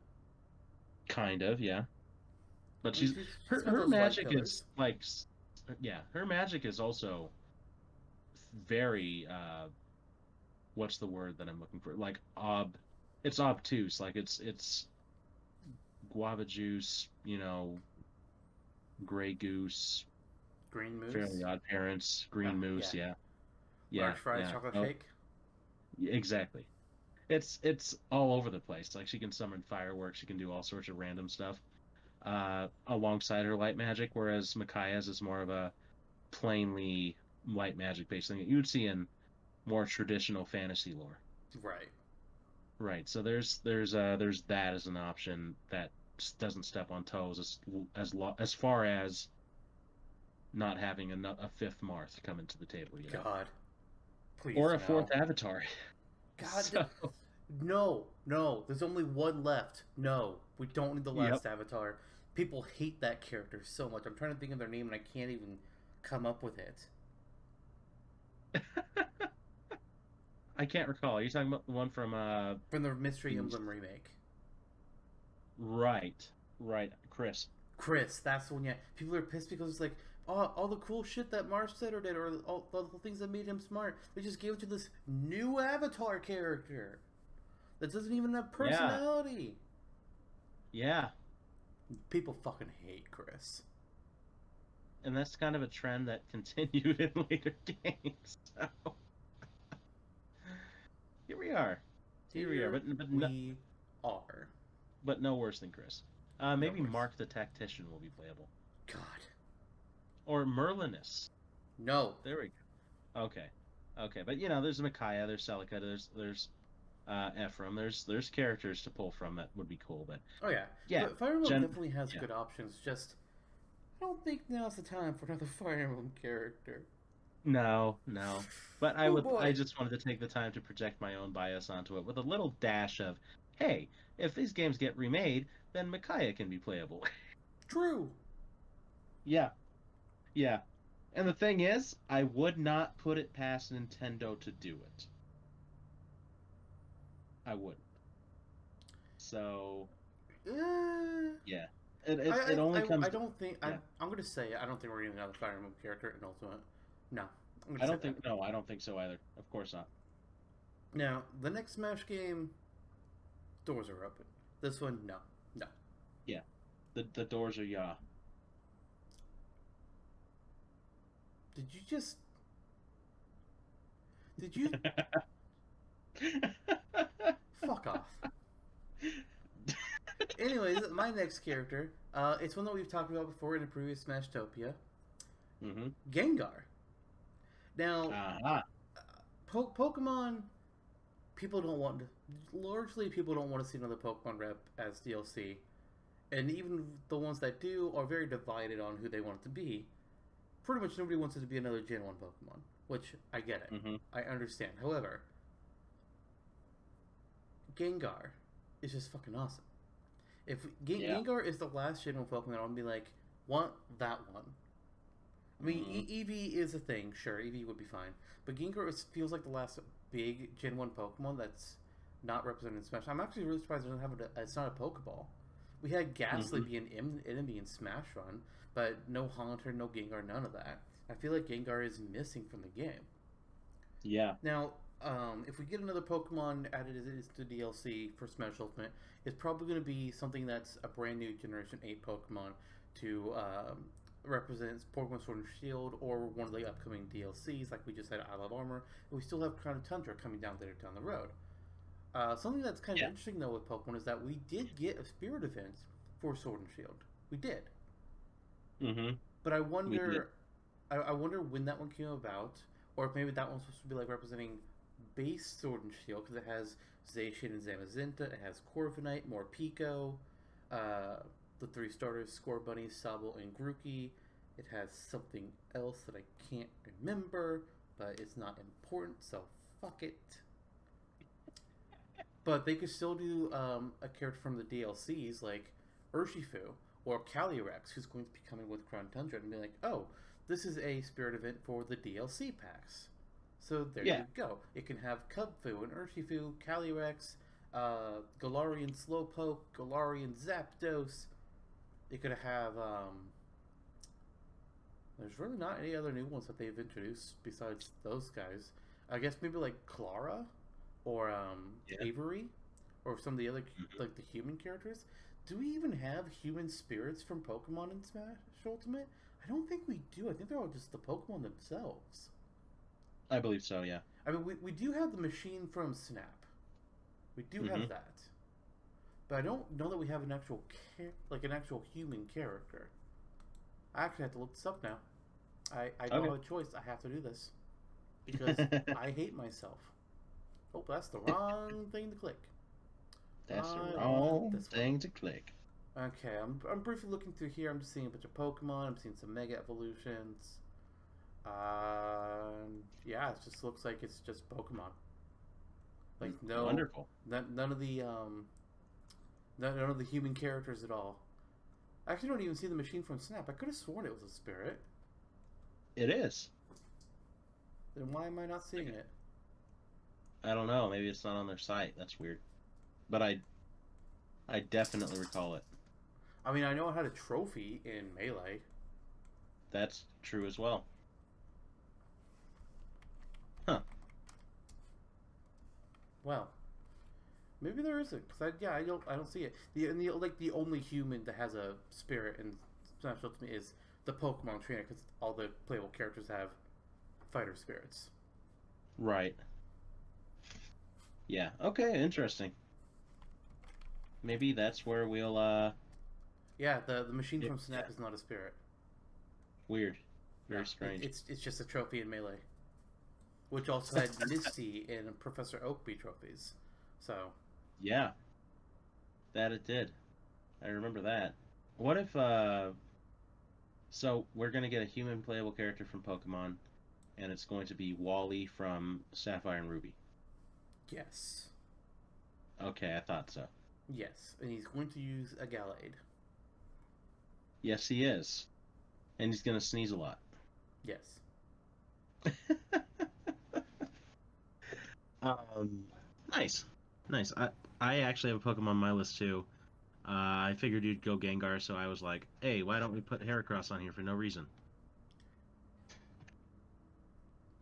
kind of, yeah. But I mean, she's got her those light magic pillars. is like, yeah, her magic is also very what's the word that I'm looking for? Like it's obtuse. Like it's guava juice, gray goose, Green Fairly Moose. Odd Parents, Oh, Green yeah. Moose, yeah, yeah, Large fries, yeah. chocolate Oh, cake. yeah, exactly. It's all over the place. Like she can summon fireworks, she can do all sorts of random stuff. Alongside her light magic, whereas Micaiah's is more of a plainly light magic based thing that you would see in more traditional fantasy lore. Right. Right. So there's that as an option that doesn't step on toes as far as not having a fifth Marth come into the table. God, please Or a fourth no. Avatar. God, So no, no. There's only one left. No, we don't need the yep. last Avatar. People hate that character so much. I'm trying to think of their name and I can't even come up with it. I can't recall. Are you talking about the one From the Mystery Emblem remake. Right. Right. Chris. Chris, that's the one. Yeah, people are pissed because it's like, oh, all the cool shit that Marstetter did, or all the things that made him smart, they just gave it to this new Avatar character that doesn't even have personality. Yeah. People fucking hate Chris. And that's kind of a trend that continued in later games. So here we are. Here we are. But no worse than Chris. Maybe worse. Mark the Tactician will be playable. God. Or Merlinus. No. There we go. Okay. Okay. But there's Micaiah, there's Celica, there's Ephraim. There's characters to pull from that would be cool. But oh yeah. Yeah. But Fire Emblem definitely has good options. Just I don't think now's the time for another Fire Emblem character. No. But I just wanted to take the time to project my own bias onto it with a little dash of, hey, if these games get remade, then Micaiah can be playable. True. Yeah. And the thing is, I would not put it past Nintendo to do it. I wouldn't. So, yeah. It only comes. I don't think. Yeah. I'm going to say I don't think we're getting another Fire Emblem character in Ultimate. No. I don't think. No, I don't think so either. Of course not. Now, the next Smash game, doors are open. This one, no. Yeah, the doors are yeah. Did you? Fuck off. Anyways, my next character, it's one that we've talked about before in a previous Smashtopia. Mm-hmm. Gengar. Now, Pokemon, largely people don't want to see another Pokemon rep as DLC. And even the ones that do are very divided on who they want it to be. Pretty much nobody wants it to be another Gen 1 Pokemon, which I get it. Mm-hmm. I understand. However, Gengar is just fucking awesome. If Gengar is the last Gen 1 Pokemon, I'm going to be like, want that one. I mean, Eevee is a thing, sure, Eevee would be fine. But Gengar feels like the last big Gen 1 Pokemon that's not represented in Smash. I'm actually really surprised it doesn't have it's not a Pokeball. We had Ghastly be an enemy in Smash Run, but no Haunter, no Gengar, none of that. I feel like Gengar is missing from the game. Yeah. Now, if we get another Pokemon added as the DLC for Smash Ultimate, it's probably going to be something that's a brand new Generation 8 Pokemon to represents Pokemon Sword and Shield or one of the upcoming DLCs, like we just had Isle of Armor, and we still have Crown of Tundra coming down the road. Something that's kind of interesting though with Pokemon is that we did get a Spirit event for Sword and Shield. We did. Mm-hmm. But I wonder when that one came about, or if maybe that one's supposed to be like representing base Sword and Shield because it has Zacian and Zamazenta, it has Corviknight, Morpeko, the 3 starters, Scorbunny, Sobble, and Grookey. It has something else that I can't remember, but it's not important, so fuck it. But they could still do a character from the DLCs like Urshifu or Calyrex, who's going to be coming with Crown Tundra, and be like, oh, this is a Spirit event for the DLC packs. So there you go. It can have Cubfu and Urshifu, Calyrex, Galarian Slowpoke, Galarian Zapdos. It could have, there's really not any other new ones that they've introduced besides those guys. I guess maybe like Clara or Avery or some of the other, like the human characters. Do we even have human spirits from Pokemon in Smash Ultimate? I don't think we do. I think they're all just the Pokemon themselves. I believe so, yeah. I mean, we do have the machine from Snap. We do have that. But I don't know that we have an actual human character. I actually have to look this up now. I don't have a choice. I have to do this because I hate myself. Oh, that's the wrong thing to click. That's the wrong thing to click. Okay, I'm briefly looking through here. I'm just seeing a bunch of Pokemon. I'm seeing some Mega Evolutions. Yeah, it just looks like it's just Pokemon. Like Wonderful. None of the human characters at all. I actually don't even see the machine from Snap. I could have sworn it was a spirit. It is. Then why am I not seeing it? I don't know. Maybe it's not on their site. That's weird. But I definitely recall it. I mean, I know I had a trophy in Melee. That's true as well. Huh. Well, maybe there isn't. Cause I don't see it. The only human that has a spirit in Smash Ultimate is the Pokemon trainer, because all the playable characters have fighter spirits. Right. Yeah. Okay. Interesting. Maybe that's where we'll. Yeah, the machine Yeah. from Snap is not a spirit. Weird. Very No, strange. it's just a trophy in Melee, which also had Misty and Professor Oakby trophies. So Yeah. That it did. I remember that. What if So we're gonna get a human playable character from Pokemon, and it's going to be Wally from Sapphire and Ruby. yes, Okay, I thought so. yes, and he's going to use a Gallade. Yes, he is, and he's gonna sneeze a lot. Yes. Nice, nice. I actually have a Pokemon on my list too. I figured you'd go Gengar, so I was like, hey, why don't we put Heracross on here for no reason?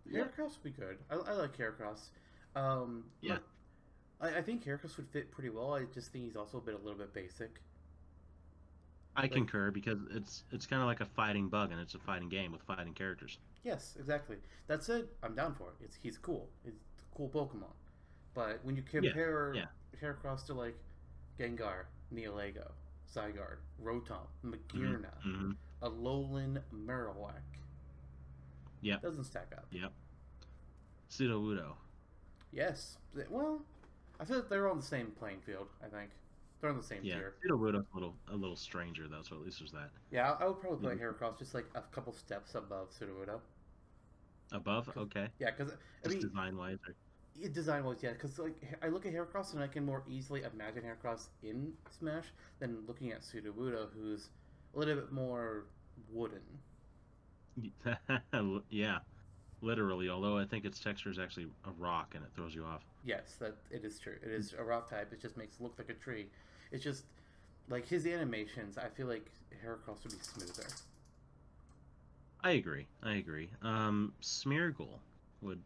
Yep. Heracross would be good. I like Heracross. Um, Yeah. I think Heracross would fit pretty well. I just think he's also a little bit basic. I Like, concur because it's kind of like a fighting bug, and it's a fighting game with fighting characters. yes, exactly. That said, I'm down for it. He's cool. He's a cool Pokemon. But when you Yeah, compare yeah. Heracross to like Gengar, Neolago, Zygarde, Rotom, Hmm. Magearna, Hmm. Alolan Marowak, Yep. doesn't stack up. Yep. Sudowoodo. Yes. Well, I feel like they're on the same playing field. I think they're on the same Yeah, tier. Sudowoodo's a little stranger though, so at least there's that. Yeah, I would probably play Mhm. Heracross just like a couple steps above Sudowoodo. Above, Cause, okay. yeah, because I Just mean, design wise. design wise, yeah. Because like I look at Heracross and I can more easily imagine Heracross in Smash than looking at Sudowoodo, who's a little bit more wooden. Yeah, literally. Although I think its texture is actually a rock and it throws you off. Yes, that it is true. It is a rock type. It just makes it look like a tree. It's just like his animations. I feel like Heracross would be smoother. I agree. I agree. Smeargle would.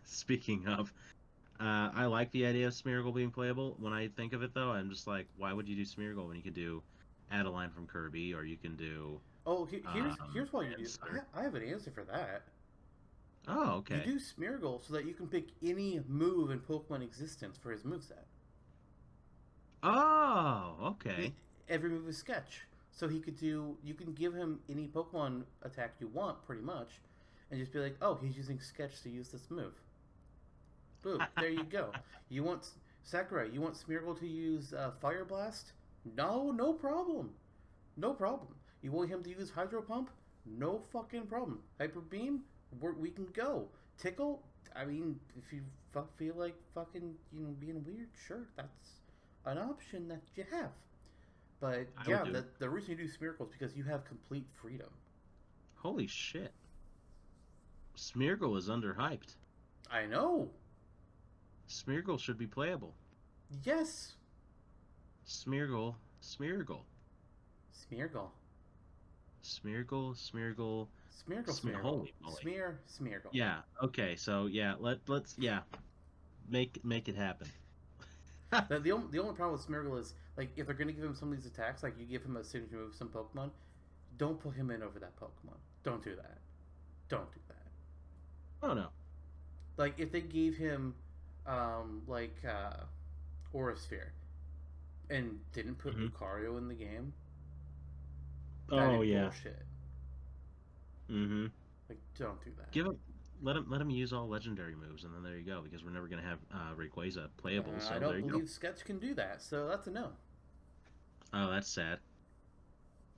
Speaking of, I like the idea of Smeargle being playable. When I think of it, though, I'm just like, why would you do Smeargle when you could do Adeline from Kirby, or you can do Oh, here's why you do. Answer. I have an answer for that. Oh, You okay. do Smeargle so that you can pick any move in Pokemon existence for his moveset. Oh, He okay. every move is sketch. So he could do you can give him any Pokemon attack you want pretty much and just be like, "Oh, he's using sketch to use this move." Boom, there you go. You want Sakurai, you want Smeargle to use Fire Blast? No, no problem. No problem. You want him to use Hydro Pump? No fucking problem. Hyper Beam? We can go. Tickle? I mean, if you feel like fucking, being weird, sure, that's an option that you have. But I would yeah, do it. the reason you do Smeargle is because you have complete freedom. Holy shit. Smeargle is underhyped. I know. Smeargle should be playable. Yes. Smeargle, Smeargle. Smeargle. Smeargle, Smeargle, Smeargle, Smeargle. Holy moly. Smeargle. Yeah, okay, so yeah, let's make it happen. The only problem with Smeargle is, like, if they're going to give him some of these attacks, like you give him a signature move, some Pokemon, don't put him in over that Pokemon. Don't do that. Don't do that. Oh no. Like, if they gave him, Aura Sphere and didn't put Hmm. Lucario in the game, that Oh is yeah. bullshit. Mm-hmm. Like, don't do that. Give him let him use all legendary moves, and then there you go. Because we're never gonna have Rayquaza playable, I so there don't you go. believe Sketch can do that, so that's a no. Oh, that's sad.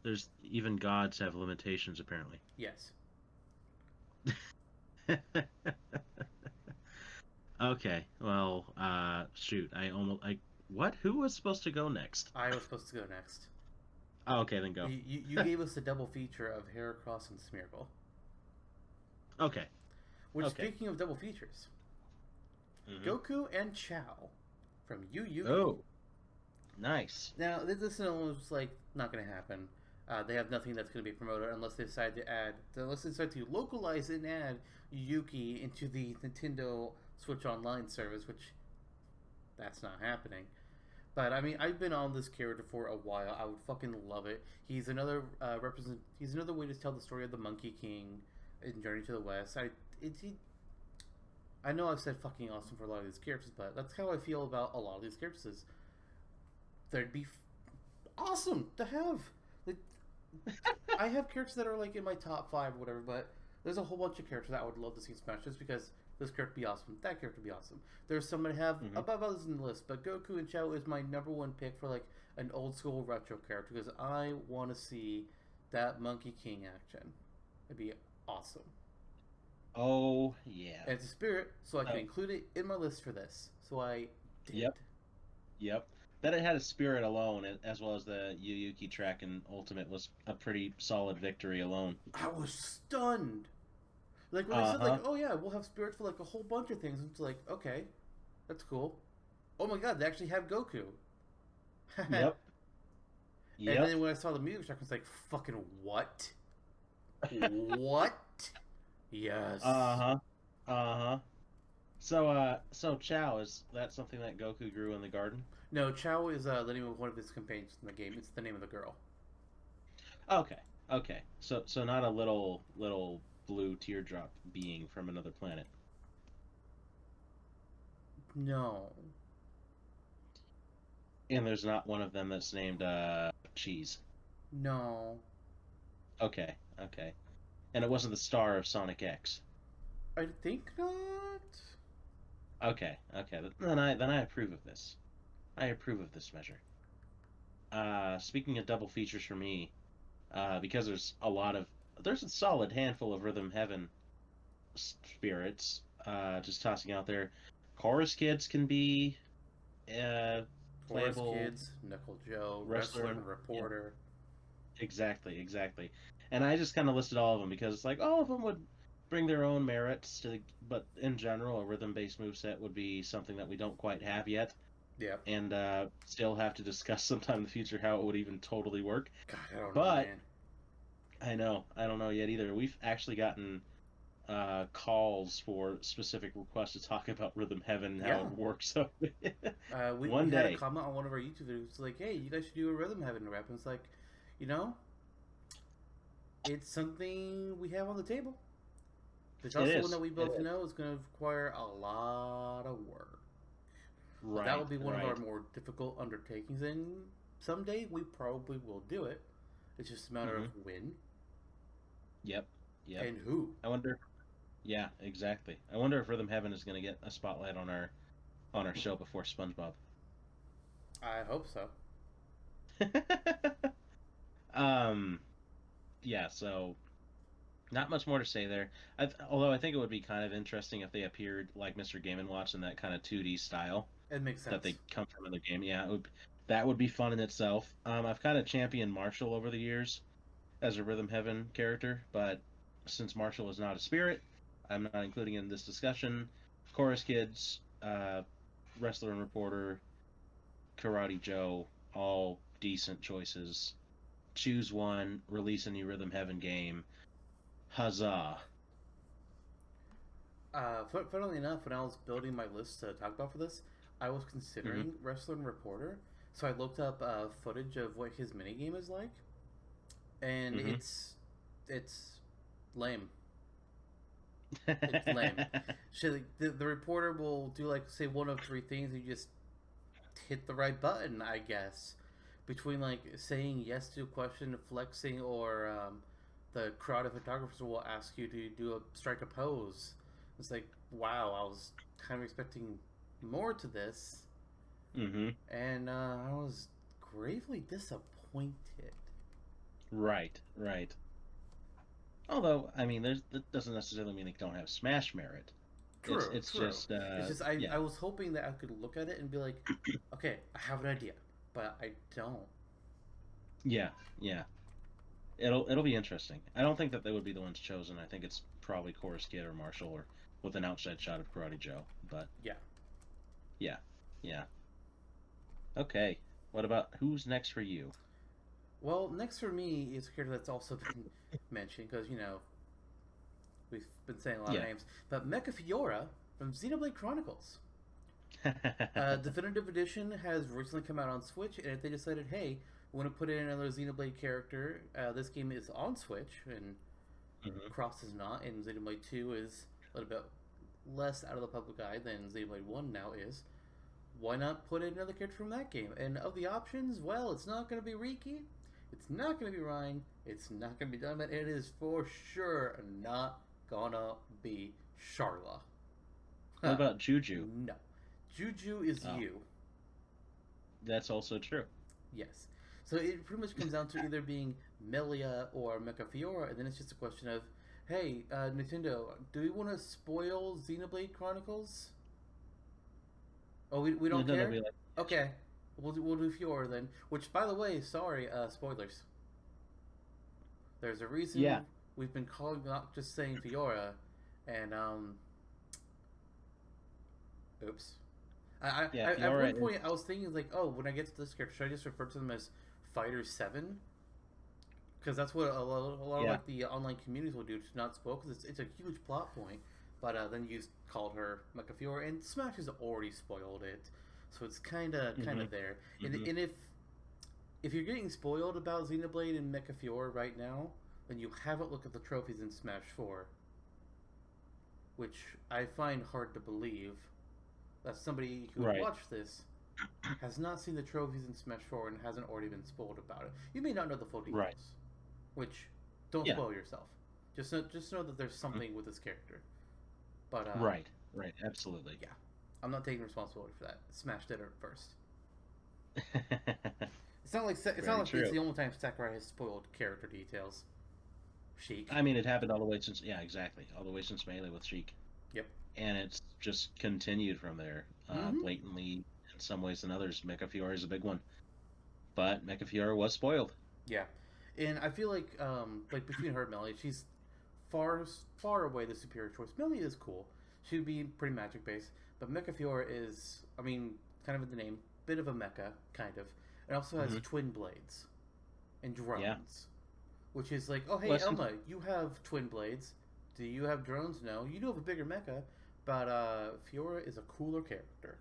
There's even gods have limitations apparently. Yes. Okay, well, shoot, I almost I what? Who was supposed to go next? I was supposed to go next. Oh, okay, then go. You gave us a double feature of Heracross and Smeargle. Okay, Which, okay. speaking of double features, Hmm. Goku and Chow from Yu Yuki. Oh, nice. Now, this is like not going to happen. They have nothing that's going to be promoted unless they decide to localize and add Yuki into the Nintendo Switch Online service, which that's not happening. But I mean, I've been on this character for a while. I would fucking love it. He's another He's another way to tell the story of the Monkey King in Journey to the West. I know I've said fucking awesome for a lot of these characters, but that's how I feel about a lot of these characters. They'd be awesome to have. Like, I have characters that are like in my top five or whatever, but there's a whole bunch of characters that I would love to see Smash just because this character would be awesome, that character would be awesome. There's some that have Hmm. above others in the list, but Goku and Chao is my number one pick for like an old school retro character because I want to see that Monkey King action. It'd be awesome. Oh yeah. And it's a spirit, so I can Oh, include it in my list for this. So I did. yep, yep. That it had a spirit alone, as well as the Yuyuki track and Ultimate was a pretty solid victory alone. I was stunned. Like when they Uh said like, huh. oh yeah, we'll have spirits for like a whole bunch of things. It's like, okay, that's cool. Oh my god, they actually have Goku. And Yep. Yep. then when I saw the music track, I was like, fucking what? What? Uh Yes. huh. Uh huh. So Chow, is that something that Goku grew in the garden? No, Chao is the name of one of his companions in the game. It's the name of the girl. Okay. Okay. So not a little blue teardrop being from another planet. No. And there's not one of them that's named Cheese. No. Okay. Okay. And it wasn't the star of Sonic X. I think not. Okay. Okay. Then I approve of this. I approve of this measure. Speaking of double features for me, because there's a solid handful of Rhythm Heaven spirits. Just tossing out there, Chorus Kids can be uh, Forest playable Kids, Knuckle Joe, Wrestler wrestler. and Yeah, Reporter. exactly, exactly. And I just kind of listed all of them because it's like all of them would bring their own merits but in general, a rhythm-based moveset would be something that we don't quite have yet, Yep. and still have to discuss sometime in the future how it would even totally work. God, I don't know, But man. I don't know yet either. We've actually gotten calls for specific requests to talk about Rhythm Heaven and how Yeah. it works. So We one had a day, comment on one of our YouTube videos. It's like, hey, you guys should do a Rhythm Heaven rap. And it's like, you know, it's something we have on the table. It's it also one is. that we It both is. know is going to require a lot of work. But that Right, will be one of our right. more difficult undertakings. And someday we probably will do it. It's just a matter of Hmm. when Yep, yep. and who. I wonder. Yeah, exactly. I wonder if Rhythm Heaven is going to get a spotlight on our show before SpongeBob. I hope so. um, yeah. So not much more to say there. Although I think it would be kind of interesting if they appeared like Mr. Game and Watch in that kind of 2D style It makes that sense. they come from in the game. Yeah, that would be fun in itself. I've kind of championed Marshall over the years as a Rhythm Heaven character, but since Marshall is not a spirit, I'm not including it in this discussion. Chorus Kids, Wrestler and Reporter, Karate Joe, all decent choices. Choose one, release a new Rhythm Heaven game. Huzzah! Funnily enough, when I was building my list to talk about for this, I was Hmm. considering Wrestler and Reporter. So I looked up footage of what his minigame is like, and Hmm. it's lame. It's lame. The reporter will do like say one of three things. You just hit the right button, I guess, between like saying yes to a question, flexing, or the crowd of photographers will ask you to do a strike a pose. It's like, wow, I was kind of expecting more to this, Hmm. and I was gravely disappointed. Right, right. Although, I mean, that doesn't necessarily mean they don't have Smash merit. True, It's true. just It's just I yeah. was hoping that I could look at it and be like, okay, I have an idea, but I don't. Yeah, yeah. It'll be interesting. I don't think that they would be the ones chosen. I think it's probably Chorus Kid or Marshall or with an outside shot of Karate Joe. But Yeah. yeah, yeah. Okay. What about who's next for you? Well, next for me is a character that's also been mentioned because we've been saying a lot of Yeah. names, but Mecha Fiora from Xenoblade Chronicles. Definitive Edition has recently come out on Switch, and they decided, hey, we want to put in another Xenoblade character. This game is on Switch, and hmm Cross is not, and Xenoblade 2 is a little bit less out of the public eye than Xenoblade 1 now is. Why not put in another character from that game? And of the options, well, it's not going to be Riki, it's not going to be Ryan, it's not going to be Diamond, it is for sure not gonna be Charla. What about Juju? No. Juju is Oh, you. that's also true. Yes. So it pretty much comes down to either being Melia or Mecha Fiora, and then it's just a question of, hey, Nintendo, do we want to spoil Xenoblade Chronicles? Oh, we don't Nintendo will care? be like, Okay. We'll do Fiora then. Which, by the way, sorry, spoilers. There's a yeah, reason we've been calling, not just saying Fiora, and, oops. yeah. At Fiora one is point, I was thinking, like, oh, when I get to this character, should I just refer to them as Fighter 7? Because that's what a lot of yeah. like the online communities will do to not spoil, because it's a huge plot point. But then you called her Mecha Fiora, and Smash has already spoiled it, so it's kind of hmm there. hmm And if you're getting spoiled about Xenoblade and Mecha Fiora right now, then you haven't looked at the trophies in Smash 4, which I find hard to believe that somebody who would Right, watch this has not seen the trophies in Smash 4 and hasn't already been spoiled about it. You may not know the full right. details, which don't Yeah. spoil yourself. Just know that there's mhm, something with this character. But Right, right. Absolutely. yeah, I'm not taking responsibility for that. Smash did it first. It's not Very like it's true. the only time Sakurai has spoiled character details. Sheik. I mean, it happened all the way since, yeah, exactly, all the way since Melee with Sheik, Yep. and it's just continued from there, Mm-hmm. blatantly in some ways than others. Mecha Fiora is a big one, but Mecha Fiora was spoiled. Yeah, and I feel like between her and Melly, she's far away the superior choice. Melly is cool. She would be pretty magic based, but Mecha Fiora is, I mean, kind of in the name, bit of a mecha, kind of. It also has hmm twin blades and Yeah. drones, which is like, oh hey Well, since Elma, you have twin blades. Do you have drones? No, you do have a bigger mecha, but Fiora is a cooler character.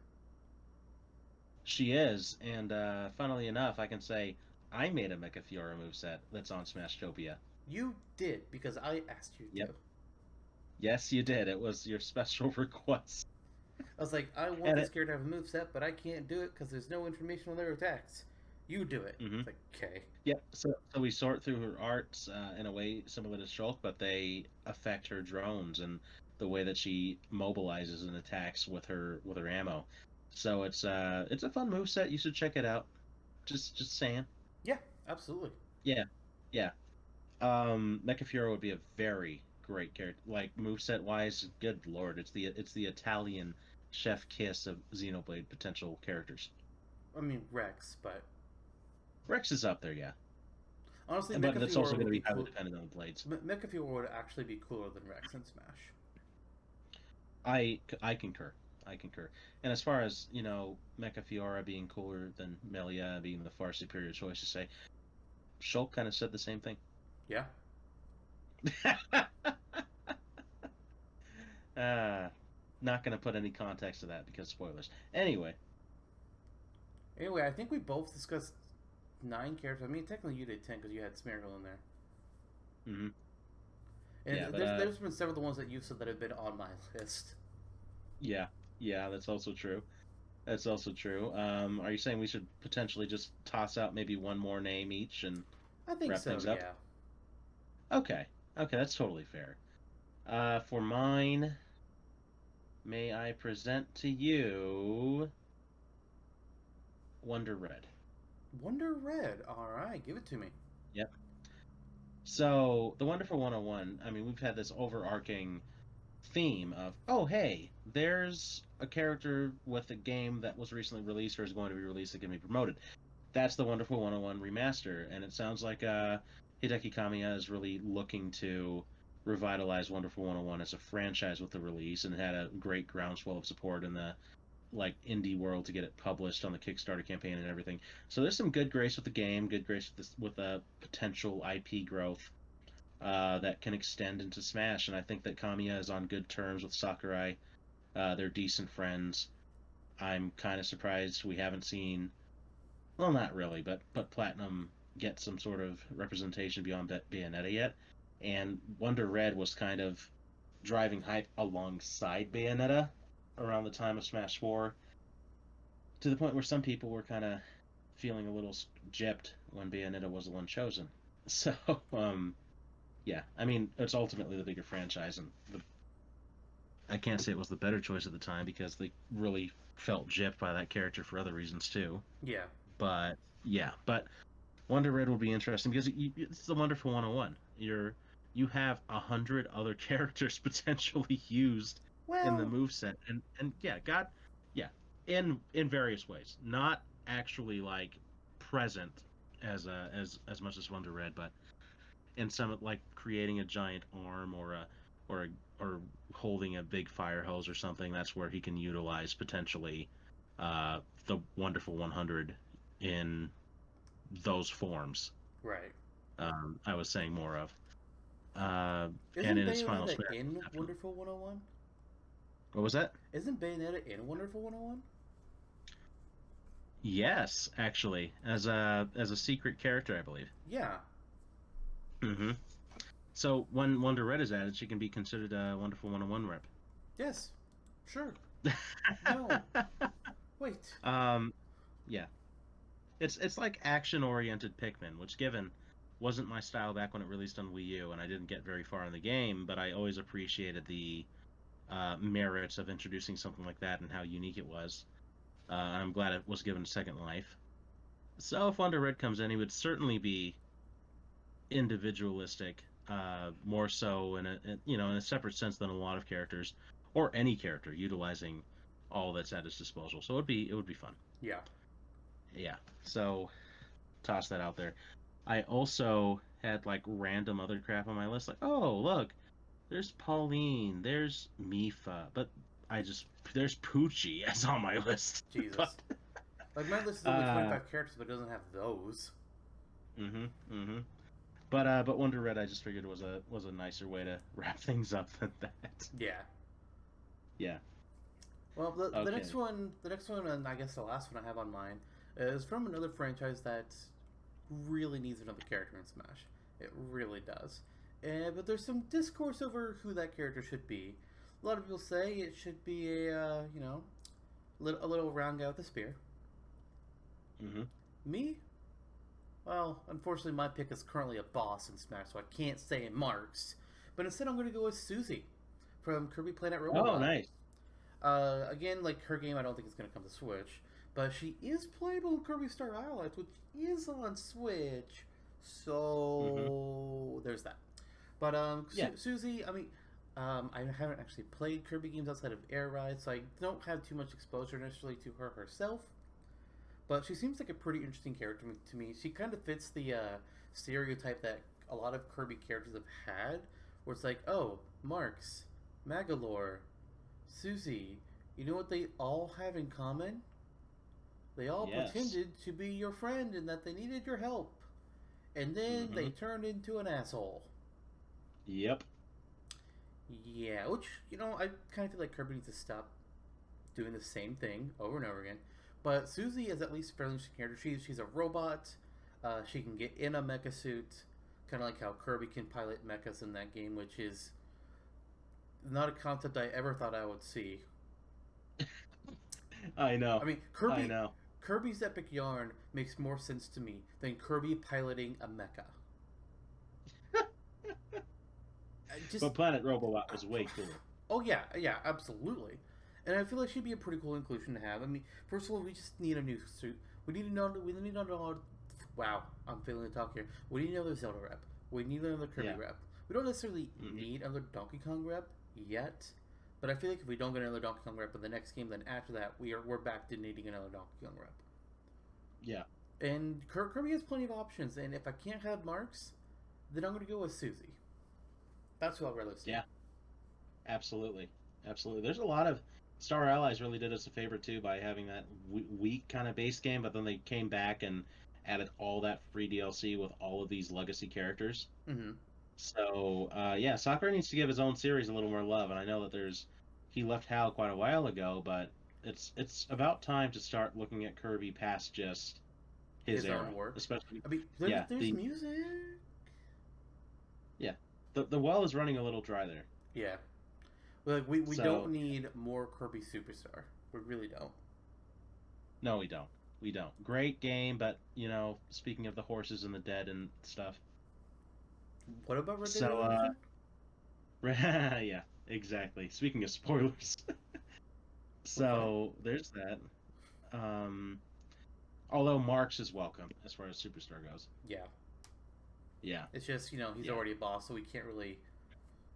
she is, and funnily enough, I can say I made a Mecha Fiora moveset that's on Smashtopia. You did because I asked you to. Yep. Yes, you did. It was your special request. I was like, I want And this it, character to have a move set, but I can't do it because there's no information on their attacks. You do it. hmm It's like, okay. yeah, so we sort through her arts in a way similar to Shulk, but they affect her drones and the way that she mobilizes and attacks with her ammo. So it's a fun move set. You should check it out. Just saying. Yeah, absolutely. Yeah, yeah. Mecha Fiora would be a very great character. Like moveset wise, good lord, it's the Italian chef kiss of Xenoblade potential characters. I mean, Rex, but Rex is up there, yeah, honestly, but Mecha that's also Fiora going would to be be highly cool. dependent on the blades. Mecha Fiora would actually be cooler than Rex in Smash. I concur. I concur. And as far as Mecha Fiora being cooler than Melia being the far superior choice to say, Shulk kind of said the same thing. Yeah. uh, not going to put any context to that because spoilers. Anyway, Anyway, I think we both discussed 9 characters. I mean, technically you did 10 because you had Smeargle in there. hmm And yeah, but there's been several of the ones that you said that have been on my list. yeah, yeah, that's also true. That's also true. Are you saying we should potentially just toss out maybe one more name each and I think wrap so, things up? yeah. Okay, okay, that's totally fair. For mine, may I present to you Wonder Red? Wonder Red. Alright, give it to me. Yep. So the Wonderful 101. I mean, we've had this overarching theme of, oh hey, there's a character with a game that was recently released or is going to be released that can be promoted. that's the Wonderful 101 remaster, and it sounds like Hideki Kamiya is really looking to revitalize Wonderful 101 as a franchise with the release, and it had a great groundswell of support in the like indie world to get it published on the Kickstarter campaign and everything. So there's some good grace with the game, good grace with potential IP growth that can extend into Smash, and I think that Kamiya is on good terms with Sakurai. They're decent friends. I'm kind of surprised we haven't seen, well, not really, but Platinum get some sort of representation beyond Bayonetta yet. And Wonder Red was kind of driving hype alongside Bayonetta around the time of Smash 4, to the point where some people were kind of feeling a little gypped when Bayonetta was the one chosen. So, yeah, I mean, it's ultimately the bigger franchise, and I can't say it was the better choice at the time because they really felt gypped by that character for other reasons too. Yeah. But yeah, but Wonder Red will be interesting because it's the Wonderful 101. You have 100 other characters potentially used in the Well, moveset, and yeah, yeah, in various ways, not actually like present as much as Wonder Red, but in some, like creating a giant arm or or holding a big fire hose or something. That's where he can utilize potentially the Wonderful 100 in those forms. right. I was saying more of. And Isn't in his final Bayonetta Smash, in definitely. Wonderful 101? What was that? Isn't Bayonetta in Wonderful 101? Yes, actually, as a secret character, I believe. Yeah. Mm-hmm. So when Wonder Red is added, she can be considered a Wonderful 101 rep. Yes. Sure. No. Wait. Yeah. It's like action oriented Pikmin, which given wasn't my style back when it released on Wii U, and I didn't get very far in the game, but I always appreciated the merits of introducing something like that and how unique it was. I'm glad it was given a second life. So if Wonder Red comes in, he would certainly be individualistic, more so in a separate sense than a lot of characters, or any character utilizing all that's at his disposal. So it would be fun. Yeah. Yeah. So toss that out there. I also had like random other crap on my list, like, oh look, there's Pauline, there's Mifa, but there's Poochie as on my list. Jesus. But Like, my list is only uh 25 characters, but it doesn't have those. mm-hmm, mm-hmm. But Wonder Red I just figured was a nicer way to wrap things up than that. Yeah. Yeah. Well, the Okay. next one, and I guess the last one I have on mine, is from another franchise that really needs another character in Smash. It really does. But there's some discourse over who that character should be. A lot of people say it should be a little round guy with a spear. Mm-hmm. Me? Well, unfortunately, my pick is currently a boss in Smash, so I can't say Marks. But instead, I'm going to go with Susie from Kirby Planet Robobot. Oh, nice. Again, like her game, I don't think it's going to come to Switch, but she is playable in Kirby Star Allies, which is on Switch. So there's that. But Yeah. Susie, I mean, I haven't actually played Kirby games outside of Air Ride, so I don't have too much exposure initially to her herself. But she seems like a pretty interesting character to me. She kind of fits the stereotype that a lot of Kirby characters have had, where it's like, oh, Marks, Magalore, Susie, you know what they all have in common? They all Yes. pretended to be your friend and that they needed your help. And then they turned into an asshole. Yep. Yeah, which, I kind of feel like Kirby needs to stop doing the same thing over and over again. But Susie is at least a fairly interesting character. She's a robot. She can get in a mecha suit, kind of like how Kirby can pilot mechas in that game, which is not a concept I ever thought I would see. I know. I mean, I know. Kirby's epic yarn makes more sense to me than Kirby piloting a mecha. But Planet Robobot was way cooler. Oh yeah, absolutely. And I feel like she'd be a pretty cool inclusion to have. I mean, first of all, we just need a new suit. We need another. Wow, I'm failing to talk here. We need another Zelda rep. We need another Kirby rep. We don't necessarily need another Donkey Kong rep yet, but I feel like if we don't get another Donkey Kong rep in the next game, then after that we're back to needing another Donkey Kong rep. Yeah. And Kirby has plenty of options, and if I can't have Marks, then I'm going to go with Susie. That's who I'd rather see. Yeah, absolutely, absolutely. There's a lot of Star Allies really did us a favor too by having that weak kind of base game, but then they came back and added all that free DLC with all of these legacy characters. Mm-hmm. So yeah, Sakura needs to give his own series a little more love, and I know that he left Hal quite a while ago, but it's about time to start looking at Kirby past just his era, own work. especially I mean, yeah there's music. yeah the well is running a little dry there. Yeah. Like we So don't need more Kirby Superstar. We really don't. no, we don't. We don't. Great game, but speaking of the horses and the dead and stuff. What about Red Dead So Redemption? yeah, exactly. Speaking of spoilers, so there's that. Um, although Marks is welcome as far as Superstar goes. Yeah. Yeah. It's just he's Yeah. already a boss, so we can't really.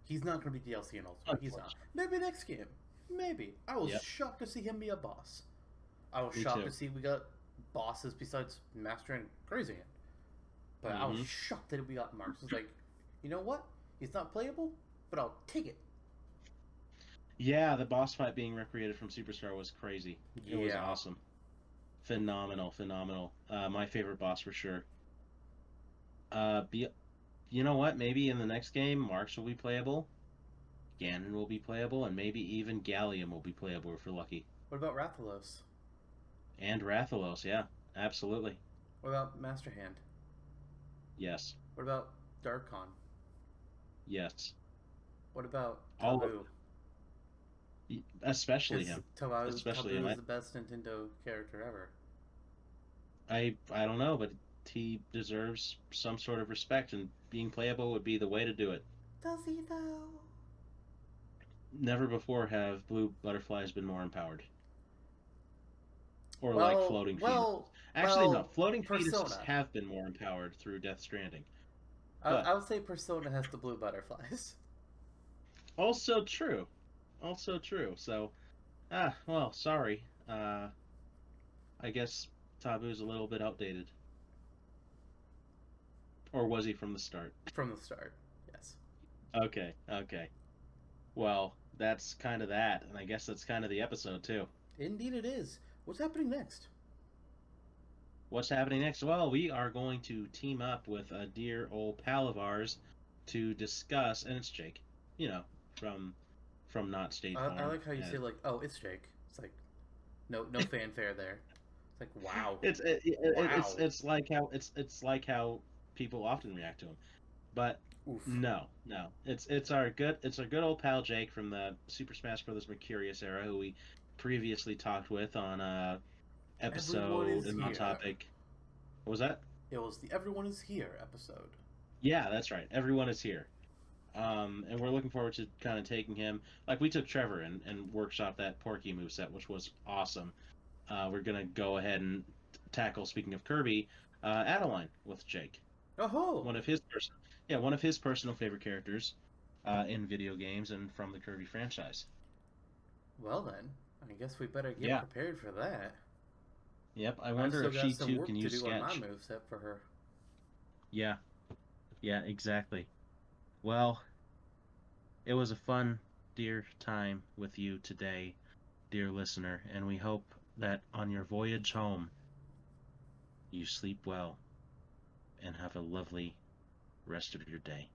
He's not going to be DLC in Ultimate. He's not. Unfortunately. Maybe next game. Maybe. I was Yep. shocked to see him be a boss. I was Me shocked too. to see we got bosses besides Master and Crazy Hand. But I was hmm shocked that we got Marks. It's like, you know what? He's not playable, but I'll take it. Yeah, the boss fight being recreated from Superstar was crazy. It was Yeah. awesome. Phenomenal, phenomenal. My favorite boss for sure. Be, you know what? Maybe in the next game, Marks will be playable, Ganon will be playable, and maybe even Gallium will be playable if we're lucky. What about Rathalos? And Rathalos, yeah, absolutely. What about Master Hand? Yes, What about Darkon? yes. What about All of Taboo? especially Because him. Taboo Especially is him. the best Nintendo character ever. I don't know, but he deserves some sort of respect, and being playable would be the way to do it. Does he though? Never before have blue butterflies been more empowered. Or like Well, floating fetuses. well, Actually, no. well. Floating fetuses Persona. have been more empowered through Death Stranding. I But would say Persona has the blue butterflies. also true. Also true. So, well, sorry. I guess Taboo's a little bit outdated. Or was he from the start? From the start, yes. Okay, okay. Well, that's kind of that, and I guess that's kind of the episode too. Indeed, it is. What's happening next? What's happening next? Well, we are going to team up with a dear old pal of ours to discuss, and it's Jake, you know, from Not State Farm. I like how you say like, "Oh, it's Jake." It's like, no fanfare there. It's like, wow, wow. It's like how people often react to him, but Oof. no, it's our good old pal Jake from the Super Smash Bros. Mercurius era, who we previously talked with on Everyone episode is and on here. topic. What was that? It was the "Everyone is Here" episode. Yeah, that's right. Everyone is here. And we're looking forward to kind of taking him. Like we took Trevor and workshop that Porky moveset, which was awesome. We're gonna go ahead and tackle. Speaking of Kirby, Adeline with Jake, Oh, one of his personal favorite characters in video games and from the Kirby franchise. well then, I guess we better get Yeah. prepared for that. Yep. I I've wonder still if got she some too work can to use do on my sketch. moveset for her. Yeah. Yeah. Exactly. Well, it was a fun, dear time with you today, dear listener, and we hope that on your voyage home, you sleep well and have a lovely rest of your day.